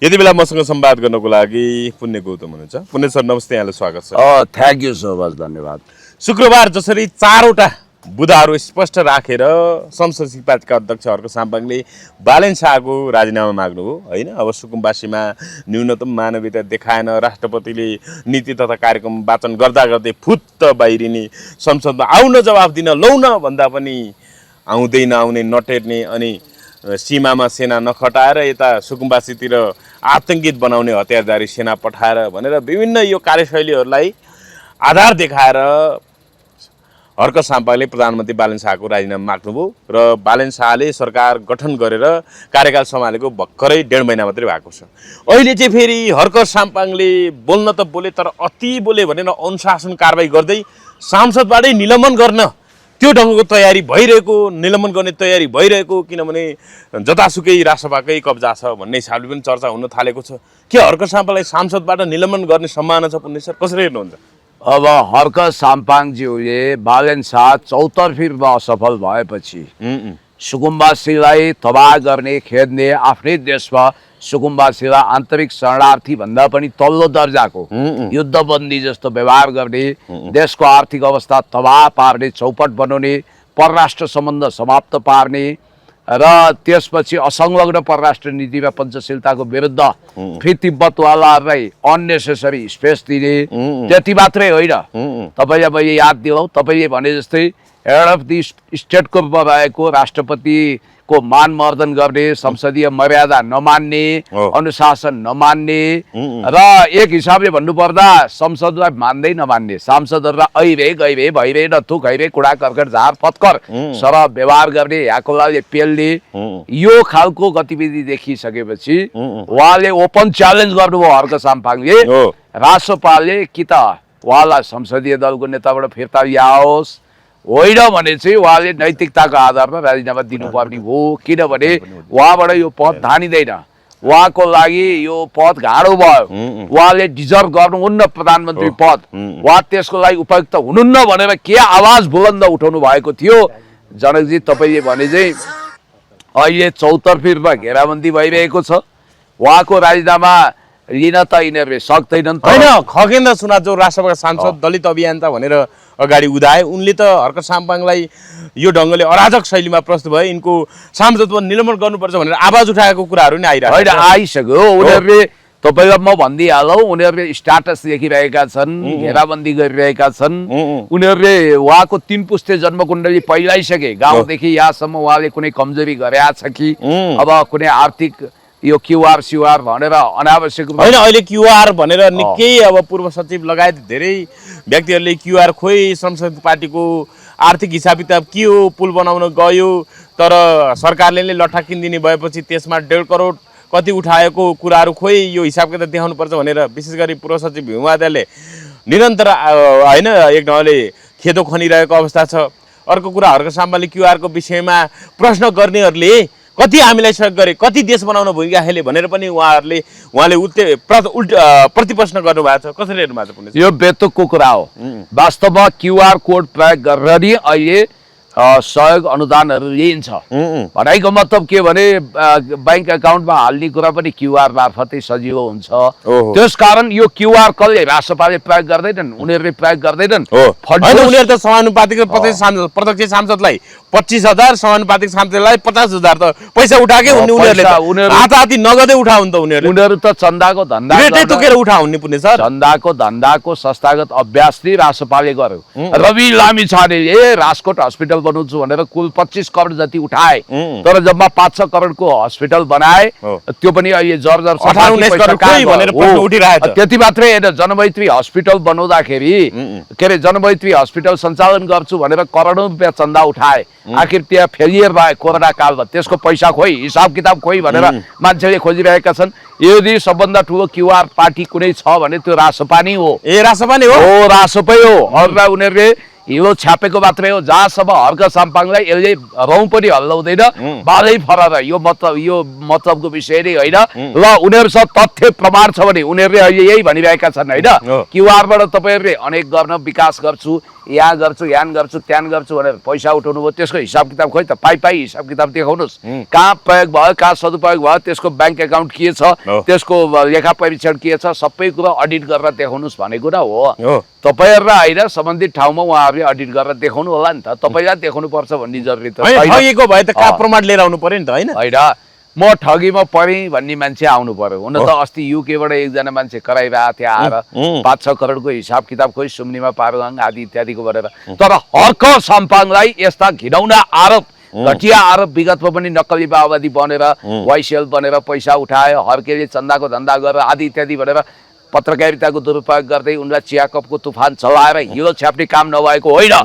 यति बेला मसँग संवाद गर्नको लागि पुण्य गौतम हुनुहुन्छ। पुण्य सर नमस्ते, यहाँलाई स्वागत छ। थ्याङ्क यू सो मच, धन्यवाद। शुक्रबार जसरी चारवटा बुदाहरू स्पष्ट राखेर संसद पार्टीका अध्यक्ष हर्क साम्पाङले बालेन शाहको राजीनामा माग्नुभयो होइन। अब सुकुम्बासीमा न्यूनतम मानवीयता देखाएन, राष्ट्रपतिले नीति तथा कार्यक्रम वाचन गर्दा गर्दै फुत्त बाहिरिने, संसदमा आउन जवाफ दिन लौन भन्दा पनि आउँदै नआउने, नटेर्ने, अनि सीमामा सेना नखटाएर यता सुकुम्बासीतिर आतंकित बनाउने हतियारधारी सेना पठाएर भनेर विभिन्न यो कार्यशैलीहरूलाई आधार देखाएर हर्क साम्पाङले प्रधानमन्त्री बालेन शाहको राजीनामा माग्नुभयो र बालेन शाहले सरकार गठन गरेर कार्यकाल सम्हालेको भर्खरै 1.5 महिना मात्रै भएको छ। अहिले चाहिँ फेरि हर्क साम्पाङले बोल्न त बोले, तर अति बोले भनेर अनुशासन कारबाही गर्दै सांसदबाटै निलम्बन गर्न त्यो ढङ्गको तयारी भइरहेको, निलम्बन गर्ने तयारी भइरहेको, किनभने जतासुकै राष्ट्रसभाकै कब्जा छ भन्ने हिसाबले पनि चर्चा हुन थालेको छ। के हर्क साम्पाङलाई सांसदबाट निलम्बन गर्ने सम्भावना छ पुण्य सर, कसरी हेर्नुहुन्छ? अब हर्क साम्पाङज्यूले बालेन शाह चौतर्फीमा असफल भएपछि सुकुम्बासीलाई तबाह गर्ने, खेद्ने, आफ्नै देशमा सुकुम्बासीलाई आन्तरिक शरणार्थी भन्दा पनि तल्लो दर्जाको युद्धबन्दी जस्तो व्यवहार गर्ने, देशको आर्थिक अवस्था तबाह पार्ने, चौपट बनाउने, परराष्ट्र सम्बन्ध समाप्त पार्ने र त्यसपछि असंलग्न परराष्ट्र नीतिमा पञ्चशीलताको विरुद्ध फेरि तिब्बतवालाहरूलाई अननेसेसरी स्पेस दिने, त्यति मात्रै होइन। तपाईँले अब याद दिलाउँ, तपाईँले भने जस्तै हेड अफ द स्टेटको रहेको राष्ट्रपतिको मानमर्दन गर्ने, संसदीय मर्यादा नमान्ने, अनुशासन नमान्ने र एक हिसाबले भन्नुपर्दा संसदलाई मान्दै नमान्ने, सांसदहरूलाई ऐरे गैरे भइरे नथु गैरे कुडा कर्कट झार पत्कर सरह व्यवहार गर्ने, याकोलाले पेल्ने, यो खालको गतिविधि देखिसकेपछि उहाँले ओपन च्यालेन्ज गर्नुभयो हर्क साम्पाङले। राष्ट्रपालले कि त उहाँलाई संसदीय दलको नेताबाट फिर्ता ल्याओस्, होइन भने चाहिँ उहाँले नैतिकताको आधारमा राजीनामा दिनुपर्ने हो, किनभने उहाँबाट यो पद धानिँदैन, उहाँको लागि यो पद गाह्रो भयो, उहाँले डिजर्भ गर्नुहुन्न प्रधानमन्त्री पद, उहाँ त्यसको लागि उपयुक्त हुनुहुन्न भनेर के आवाज बुलन्द उठाउनु भएको थियो। जनकजी तपाईँले भने चाहिँ अहिले चौतर्फीमा घेराबन्दी भइरहेको छ, उहाँको राजीनामा लिन त यिनीहरूले सक्दैनन्। होइन, खगेन्द्र सुनार जो राष्ट्रसभाका सांसद दलित अभियन्ता भनेर अगाडि उदाए, उनले त हर्क साम्पाङलाई यो ढङ्गले अराजक शैलीमा प्रस्तुत भए यिनको सांसदमा निलम्बन गर्नुपर्छ भनेर आवाज उठाएको कुराहरू नै आइरहेको होइन, आइसक्यो। उनीहरूले तपाईँलाई म भनिदिइहालौँ, उनीहरूले स्ट्याटस लेखिरहेका छन्, घेराबन्दी गरिरहेका छन्, उनीहरूले उहाँको 3 पुस्ते जन्मकुण्डली पहिलाइसके, गाउँदेखि यहाँसम्म उहाँले कुनै कमजोरी गरेका छ कि, अब कुनै आर्थिक यो क्युआर सिआर भनेर अनावश्यक होइन। अहिले क्युआर भनेर निकै अब पूर्व सचिव लगायत धेरै व्यक्तिहरूले क्युआर खोइ संसद पार्टीको आर्थिक हिसाब किताब के हो, पुल बनाउन गयो तर सरकारले नै लट्ठा किनिदिने भएपछि त्यसमा 1.5 करोड कति उठाएको कुराहरू खोइ यो हिसाब किताब देखाउनुपर्छ भनेर विशेष गरी पूर्व सचिव भीमवादले निरन्तर होइन एक ढङ्गले खेदो खनिरहेको अवस्था छ। अर्को कुरा, हर्क साम्पाङले क्युआरको विषयमा प्रश्न गर्नेहरूले कति हामीलाई सहयोग गरे, कति देश बनाउन भूमिका खेले भनेर पनि उहाँले प्रतिप्रश्न गर्नुभएको छ। कसरी हेर्नु भएको छ पुण्य? यो बेतुकको कुरा हो। वास्तवमा क्युआर कोड प्रयोग गरेर नि अहिले सहयोग अनुदानहरू लिइन्छ। भनाइको मतलब के भने बैंक एकाउन्टमा हाल्ने कुरा पनि क्युआर मार्फतै सजिलो हुन्छ। त्यसकारण यो क्युआर कसले राष्ट्रपालले प्रयोग गर्दैनन्, उनीहरूले प्रयोग गर्दैनन्। उनीहरू त समानुपातिक प्रत्यक्ष सांसदलाई 25,000, समानुपातिक सांसदलाई 50,000 त पैसा उठाएकै हुने, उनीहरूले हाताहाती नगदै उठाउन् त उनीहरू त चन्दाको धन्दा तोकेर उठाउने पुण्य सर। चन्दाको धन्दाको संस्थागत अभ्यास नै राष्ट्रपालले गर्यो। रवि लामिछानेले राजकोट हस्पिटल बनाउँछु भनेर कुल 25 करोड जति उठाए, तर जम्मा 5-6 करोडको हस्पिटल बनाए, त्यो पनि अहिले जर्जर त्यति मात्रै होइन। जनमैत्री हस्पिटल बनाउँदाखेरि के अरे जनमैत्री हस्पिटल सञ्चालन गर्छु भनेर करोडौं रुपियाँ चन्दा उठाए, आखिर त्यहाँ फेलियर भयो कोरोना कालमा, त्यसको पैसा खोइ, हिसाब किताब खोइ भनेर मान्छेले खोजिरहेका छन्। यदि सबभन्दा ठुलो क्युआर पार्टी कुनै छ भने त्यो रासपा नै हो। रासपा नै हो, रासपै हो। उनीहरूले हिलो छ्यापेको मात्रै हो। जहाँसम्म हर्क साम्पाङलाई यसले रौँ पनि हल्लाउँदैन, बालै फरर यो मतलबको विषय नै होइन। ल उनीहरूसँग तथ्य प्रमाण छ भने उनीहरूले अहिले यही भनिरहेका छन् होइन, क्युआरबाट तपाईँहरूले अनेक गर्न विकास गर्छु, यहाँ गर्छु, यहाँ गर्छु, त्यहाँ गर्छु भनेर पैसा उठाउनु भयो, त्यसको हिसाब किताब खोइ त, पाइ हिसाब किताब देखाउनुहोस्। कहाँ प्रयोग भयो, कहाँ सदुपयोग भयो, त्यसको ब्याङ्क एकाउन्ट के छ, त्यसको लेखा परीक्षण के छ, सबै कुरा अडिट गरेर देखाउनुहोस् भनेको न हो। तपाईँहरूलाई होइन सम्बन्धित ठाउँमा उहाँहरूले अडिट गरेर देखाउनु होला नि त, तपाईँलाई देखाउनु पर्छ भन्ने जरुरी त छैन। ठगेको भए त कहाँ प्रमाण लिएर आउनु पर्यो नि त होइन। म ठगीमा परेँ भन्ने मान्छे आउनु पर्यो। हुन त अस्ति युकेबाट एकजना मान्छे कराइरहेको थियो आएर 5-6 करोडको हिसाब किताब खोइ सुम्नीमा पारुवाङ आदि इत्यादिको भनेर। तर हर्क साम्पाङलाई यस्ता घिनौना आरोप, घटिया आरोप, विगतमा पनि नक्कली माओवादी बनेर वाइसिएल बनेर पैसा उठायो, हर्केले चन्दाको धन्दा गरेर आदि इत्यादि भनेर पत्रकारिताको दुरुपयोग गर्दै उनलाई चिया कपको तुफान चलाएर हिलो छ्याप्ने काम नभएको होइन।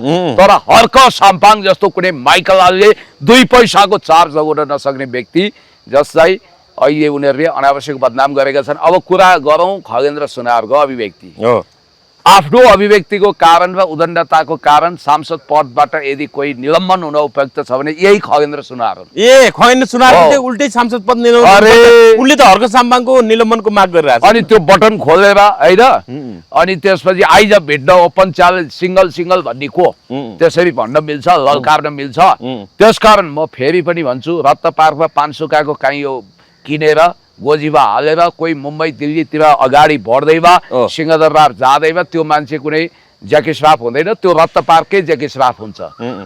तर हर्क साम्पाङ जस्तो कुनै माइकलले 2 पैसाको चार्ज लगाउन नसक्ने व्यक्ति जसलाई अहिले उनीहरूले अनावश्यक बदनाम गरेका छन्। अब कुरा गरौँ खगेन्द्र सुनारको अभिव्यक्ति। आफ्नो अभिव्यक्तिको कारण र उदण्डताको कारण सांसद पदबाट यदि कोही निलम्बन हुन उपयुक्त छ भने यही खगेन्द्र सुनार हो। खगेन्द्र सुनार उल्टै सांसद पद निलम्बन, अरे उनले त हर्क साम्पाङको निलम्बनको माग गरिरहेछ। अनि त्यो बटन खोलेर होइन, अनि त्यसपछि आइज भेट्न ओपन च्यालेन्ज सिंगल भन्ने को त्यसरी भन्न मिल्छ, ललकार्न मिल्छ। त्यसकारण म फेरि पनि भन्छु, रत्न पार्कमा पानसुकाको काइयो किनेर गोजीमा हालेर कोही मुम्बई दिल्लीतिर अगाडि बढ्दैमा सिंहदरबार जाँदैमा त्यो मान्छे कुनै ज्याकी श्राफ हुँदैन, त्यो रत्न पार्ककै ज्याकी श्राफ हुन्छ।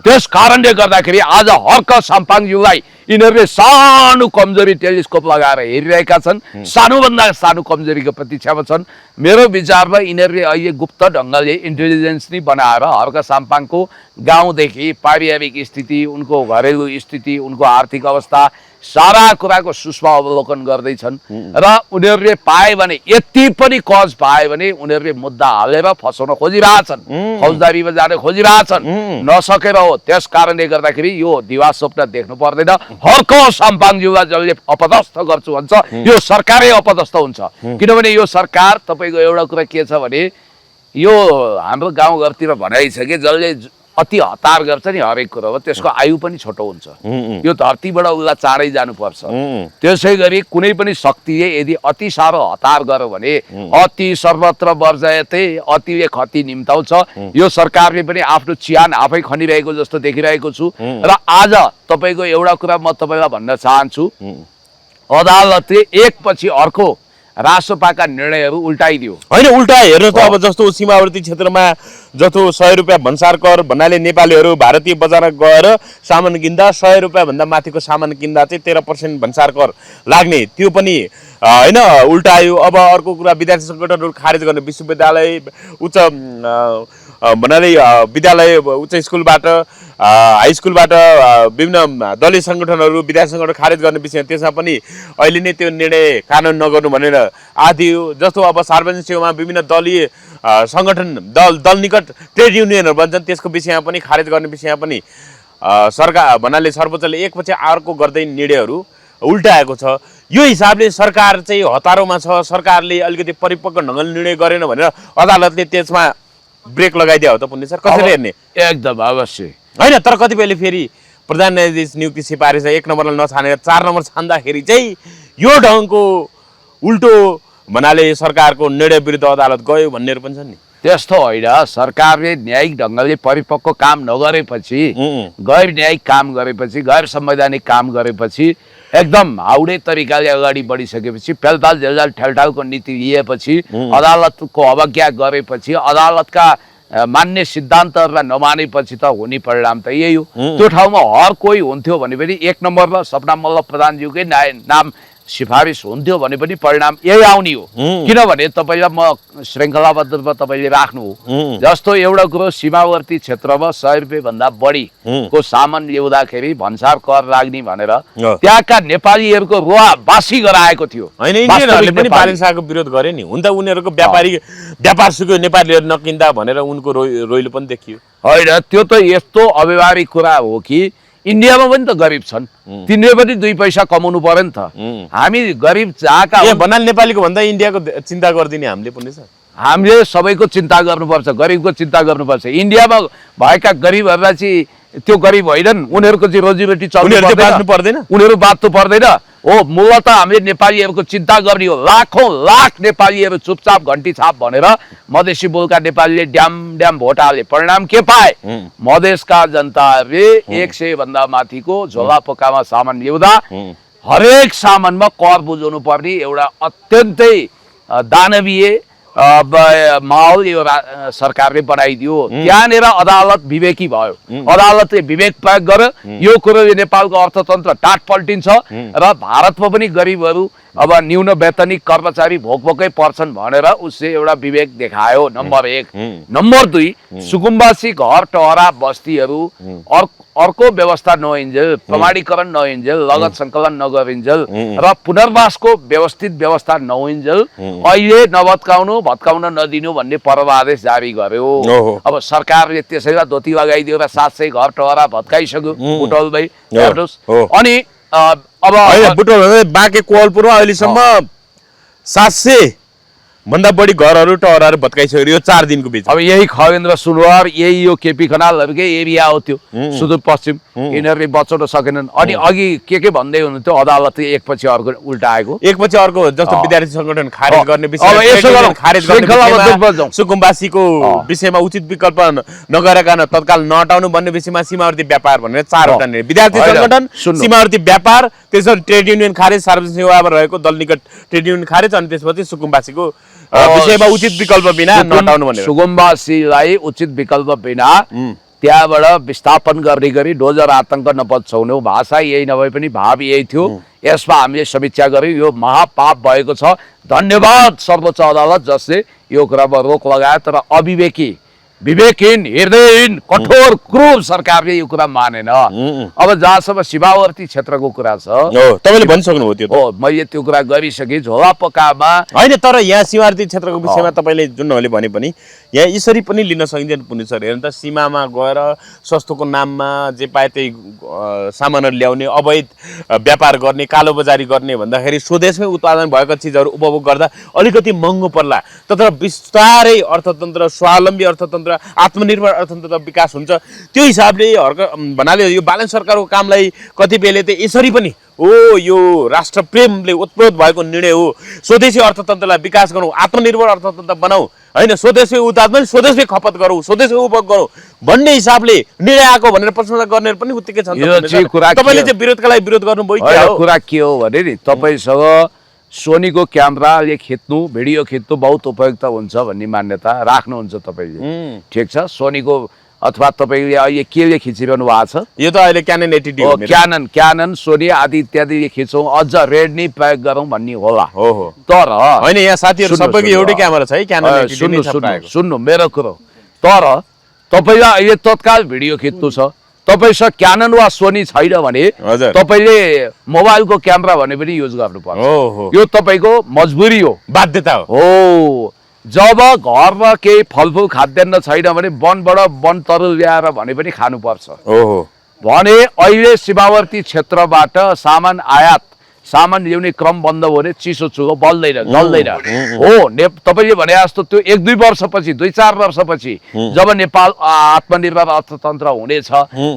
त्यस कारणले गर्दाखेरि आज हर्क साम्पाङज्यूलाई यिनीहरूले सानो कमजोरी टेलिस्कोप लगाएर हेरिरहेका छन्, सानोभन्दा सानो कमजोरीको प्रतीक्षामा छन्। मेरो विचारमा यिनीहरूले अहिले गुप्त ढङ्गले इन्टेलिजेन्स नै बनाएर हर्क साम्पाङको गाउँदेखि पारिवारिक स्थिति, उनको घरेलु स्थिति, उनको आर्थिक अवस्था सारा कुराको सूक्ष्म अवलोकन गर्दैछन् र उनीहरूले पाए भने, यति पनि कज पाए भने उनीहरूले मुद्दा हालेर फसाउन खोजिरहेछन्, फौजदारीमा जान खोजिरहेछन्, नसकेर हो। त्यस कारणले गर्दाखेरि यो दिवा स्वप्न देख्नु पर्दैन। हर्क साम्पाङज्यूलाई जसले अपदस्थ गर्छु भन्छ, यो सरकारै अपदस्थ हुन्छ। किनभने यो सरकार, तपाईँको एउटा कुरा के छ भने, यो हाम्रो गाउँघरतिर भनाइ छ कि जसले अति हतार गर्छ नि हरेक कुरो, त्यसको आयु पनि छोटो हुन्छ। यो धरतीबाट उसलाई चाँडै जानुपर्छ। त्यसै गरी कुनै पनि शक्तिले यदि अति साह्रो हतार गर्यो भने अति सर्वत्र वर्जयते, अतिले क्षति निम्ताउँछ। यो सरकारले पनि आफ्नो चिहान आफै खनिरहेको जस्तो देखिरहेको छु। र आज तपाईँको एउटा कुरा म तपाईँलाई भन्न चाहन्छु, अदालतले एकपछि अर्को रासोपाका निर्णयहरू उल्टाइदियो होइन। उल्टा हेर्नु त अब जस्तो सीमावर्ती क्षेत्रमा जस्तो 100 रुपियाँ भन्सार कर भन्नाले नेपालीहरू भारतीय बजारमा गएर सामान किन्दा 100 रुपियाँ भन्दा माथिको सामान किन्दा चाहिँ 13% भन्सार कर लाग्ने, त्यो पनि होइन उल्टायो। अब अर्को कुरा, विद्यार्थी सङ्गठनहरू खारेज गर्ने, विश्वविद्यालय उच्च भन्नाले विद्यालय उच्च स्कुलबाट हाई स्कुलबाट विभिन्न दलीय सङ्गठनहरू विद्यार्थी सङ्गठन खारेज गर्ने विषय, त्यसमा पनि अहिले नै त्यो निर्णय कानुन नगर्नु भनेर आदि हो। जस्तो अब सार्वजनिक सेवामा विभिन्न दलीय सङ्गठन दल निकट ट्रेड युनियनहरू बन्छन्, त्यसको विषयमा पनि खारेज गर्ने विषयमा पनि सरकार भन्नाले सर्वोच्चले एकपछि अर्को गर्दै निर्णयहरू उल्टाएको छ। यो हिसाबले सरकार चाहिँ हतारोमा छ, सरकारले अलिकति परिपक्व ढङ्गले निर्णय गरेन भनेर अदालतले त्यसमा ब्रेक लगाइदियो हो त पुण्य सर, कसरी हेर्ने? एकदम अवश्य होइन। तर कतिपयले फेरि प्रधान न्यायाधीश नियुक्ति सिफारिस 1 नम्बरलाई नछानेर 4 नम्बर छान्दाखेरि चाहिँ यो ढङ्गको उल्टो भन्नाले सरकारको निर्णय विरुद्ध अदालत गयो भन्नेहरू पनि छन् नि। त्यस्तो होइन, सरकारले न्यायिक ढङ्गले परिपक्व काम नगरेपछि, गैर न्यायिक काम गरेपछि, गैर संवैधानिक काम गरेपछि, एकदम हाउडे तरिकाले अगाडि बढिसकेपछि, पेलताल जेलजाल ठेलठालको नीति लिएपछि, अदालतको अवज्ञा गरेपछि, अदालतका मान्य सिद्धान्तहरूलाई नमानेपछि त हुने परिणाम त यही हो। त्यो ठाउँमा हर कोही हुन्थ्यो भने पनि 1 नम्बरमा सपना मल्ल प्रधानज्यूकै नाम सिफारिस हुन्थ्यो भने पनि परिणाम यही आउने हो। किनभने तपाईँलाई म श्रृङ्खलाबद्ध रूपमा तपाईँले राख्नु हो, जस्तो एउटा कुरो सीमावर्ती क्षेत्रमा 100 रुपियाँ भन्दा बढीको सामान ल्याउँदाखेरि भन्सार कर लाग्ने भनेर त्यहाँका नेपालीहरूको रुवा बासी गराएको थियो। होइन, इन्डियनहरूले पनि बालेन शाहको विरोध गरे नि। हुन त उनीहरूको व्यापार सुक्यो नेपालीहरू नकिन्दा भनेर उनको रोइलो पनि देखियो। होइन, त्यो त यस्तो अव्यवहारिक कुरा हो कि इन्डियामा पनि त गरिब छन्, तिनीहरूले पनि 2 पैसा कमाउनु पर्यो नि त। हामी गरिब जहाँका भन्नाले नेपालीको भन्दा इन्डियाको चिन्ता गरिदिने हामीले पुण्य छ। हामीले सबैको चिन्ता गर्नुपर्छ, गरिबको चिन्ता गर्नुपर्छ। इन्डियामा भएका गरिबहरूलाई चाहिँ त्यो गरिब होइनन्, उनीहरूको चाहिँ रोजीरोटी चल्नु पर्दैन, उनीहरू बाँच्नु पर्दैन हो। मूलतः हामीले नेपालीहरूको चिन्ता गर्ने हो। लाखौं लाख नेपालीहरू चुपचाप घन्टी छाप भनेर मधेसी बोलका नेपालीले ड्याम ड्याम भोट हाले। परिणाम के पाए? मधेसका जनताहरूले 100 भन्दा माथिको झोला पोकामा सामान ल्याउँदा हरेक सामानमा कर बुझाउनु पर्ने एउटा अत्यन्तै दानवीय माहौल यो सरकारले बनाइदियो। त्यहाँनिर अदालत विवेकी भयो, अदालतले विवेक प्रयोग गर्यो। यो कुरोले नेपालको अर्थतन्त्र टाट पल्टिन्छ र भारतमा पनि गरिबहरू अब न्यून वेतनिक कर्मचारी भोकभोकै पर्छन् भनेर उसले एउटा विवेक देखायो। नम्बर 1। नम्बर 2, सुकुम्बासी घर टहरा बस्तीहरू अर्को व्यवस्था नहोइन्जेल, प्रमाणीकरण नहोइन्जेल, लगत सङ्कलन नगरिन्जेल र पुनर्वासको व्यवस्थित व्यवस्था नहोइन्जेल अहिले भत्काउन नदिनु भन्ने परमादेश जारी गर्यो। अब सरकारले त्यसैलाई धोती लगाइदियो र 700 घर टहरा भत्काइसक्यो बुटौल भाइ हेर्नुहोस्। अनि अब बुटौल बाँके कोवलपुरमा अहिलेसम्म 700 भन्दा बढी घरहरू टहराहरू भत्काइसक्यो यो 4 दिनको बिच। अब यही खगेन्द्र सुनवार, यही यो केपी खनालहरूकै एरिया हो त्यो सुदूरपश्चिम, यिनीहरूले बचाउन सकेनन्। अनि अघि के भन्दै हुनुहुन्थ्यो, अदालतले एकपछि अर्को उल्टाएको, एकपछि अर्को जस्तो विद्यार्थी संगठन खारेज गर्ने विषय, सुकुम्बासीको विषयमा उचित विकल्प नगरेका तत्काल नहटाउनु भन्ने विषयमा सीमावर्ती व्यापार भनेर 4वटा निर्णय। विद्यार्थी संगठन, सीमावर्ती व्यापार, त्यसपछि ट्रेड युनियन खारेज, सार्वजनिक सेवामा रहेको दल निकट ट्रेड युनियन खारेज, अनि त्यसपछि सुकुम्बासीको विषयमा उचित विकल्प बिना नहटाउनु भनेर। सुकुम्बासीलाई उचित विकल्प बिना त्यहाँबाट विस्थापन गर्ने गरी डोजर आतंक नपछाउने भाषा यही नभए पनि भाव यही थियो। यसमा हामीले समीक्षा गर्यौं, यो महापाप भएको छ। धन्यवाद सर्वोच्च अदालत जसले यो कुरामा रोक लगायो। तर अविवेकी, विवेकहीन, हृदयहीन, कठोर, क्रूर सरकारले यो कुरा मानेन। अब जहाँसम्म सीमावर्ती क्षेत्रको कुरा छ, तपाईले भनिसक्नुभयो त्यो। हो, मैले त्यो कुरा गरिसकेँ। झोला पकामा होइन, तर यहाँ सीमावर्ती क्षेत्रको विषयमा तपाईले जुन नले भने पनि यहाँ यसरी पनि लिन सकिन्छ पुलिस सर। हेर्नु त, सीमामा गएर सस्तोको नाममा जे पाए त्यही सामानहरू ल्याउने, अवैध व्यापार गर्ने, कालोबजारी गर्ने भन्दाखेरि स्वदेशमै उत्पादन भएका चिजहरू उपभोग गर्दा अलिकति महँगो पर्ला। तर बिस्तारै अर्थतन्त्र, स्वावलम्बी अर्थतन्त्र, आत्मनिर्भर अर्थतन्त्र विकास हुन्छ। त्यो हिसाबले भन्नाले यो बालन सरकारको कामलाई कतिपयले त यसरी पनि यो राष्ट्र प्रेमले ओतप्रोत भएको निर्णय हो। स्वदेशी अर्थतन्त्रलाई विकास गरौँ, आत्मनिर्भर अर्थतन्त्र बनाऊ, होइन स्वदेशमै उत्पादन, स्वदेशमै खपत गरौँ, स्वदेशमै उपभोग गरौँ भन्ने हिसाबले निर्णय आएको भनेर प्रशंसा गर्ने पनि उत्तिकै छन्। तपाईँले चाहिँ विरोधका लागि विरोध गर्नुभयो। कुरा के हो भने नि, तपाईँसँग सोनीको क्यामेराले खिच्नु, भिडियो खिच्नु बहुत उपयुक्त हुन्छ भन्ने मान्यता राख्नुहुन्छ तपाईँले, ठिक छ। सोनीको अथवा तपाईँले अहिले केले खिचिरहनु भएको छ? यो त अहिले क्यानन 80D हो, क्यानन, सोनी आदि इत्यादिले खिचौँ, अझ रेडमी प्रयोग गरौँ भन्ने होला। तर होइन, यहाँ साथीहरू सबैको एउटै क्यामेरा छ है, क्यानन 80D। सुन्नु मेरो कुरो। तर तपाईँलाई अहिले तत्काल भिडियो खिच्नु छ, तपाईसँग क्यानन वा सोनी छैन भने तपाईँले मोबाइलको क्यामेरा भने पनि युज गर्नुपर्छ। यो तपाईँको मजबुरी हो, बाध्यता हो। जब घरमा केही फलफुल खाद्यान्न छैन भने वनबाट वन तरुल ल्याएर भने पनि खानुपर्छ। भने अहिले सीमावर्ती क्षेत्रबाट सामान आयात, सामान ल्याउने क्रम बन्द भयो भने चिसो चुलो बल्दैन, जल्दैन हो। तपाईँले भने जस्तो त्यो 1-2 वर्षपछि, 2-4 वर्षपछि जब नेपाल आत्मनिर्भर अर्थतन्त्र हुनेछ,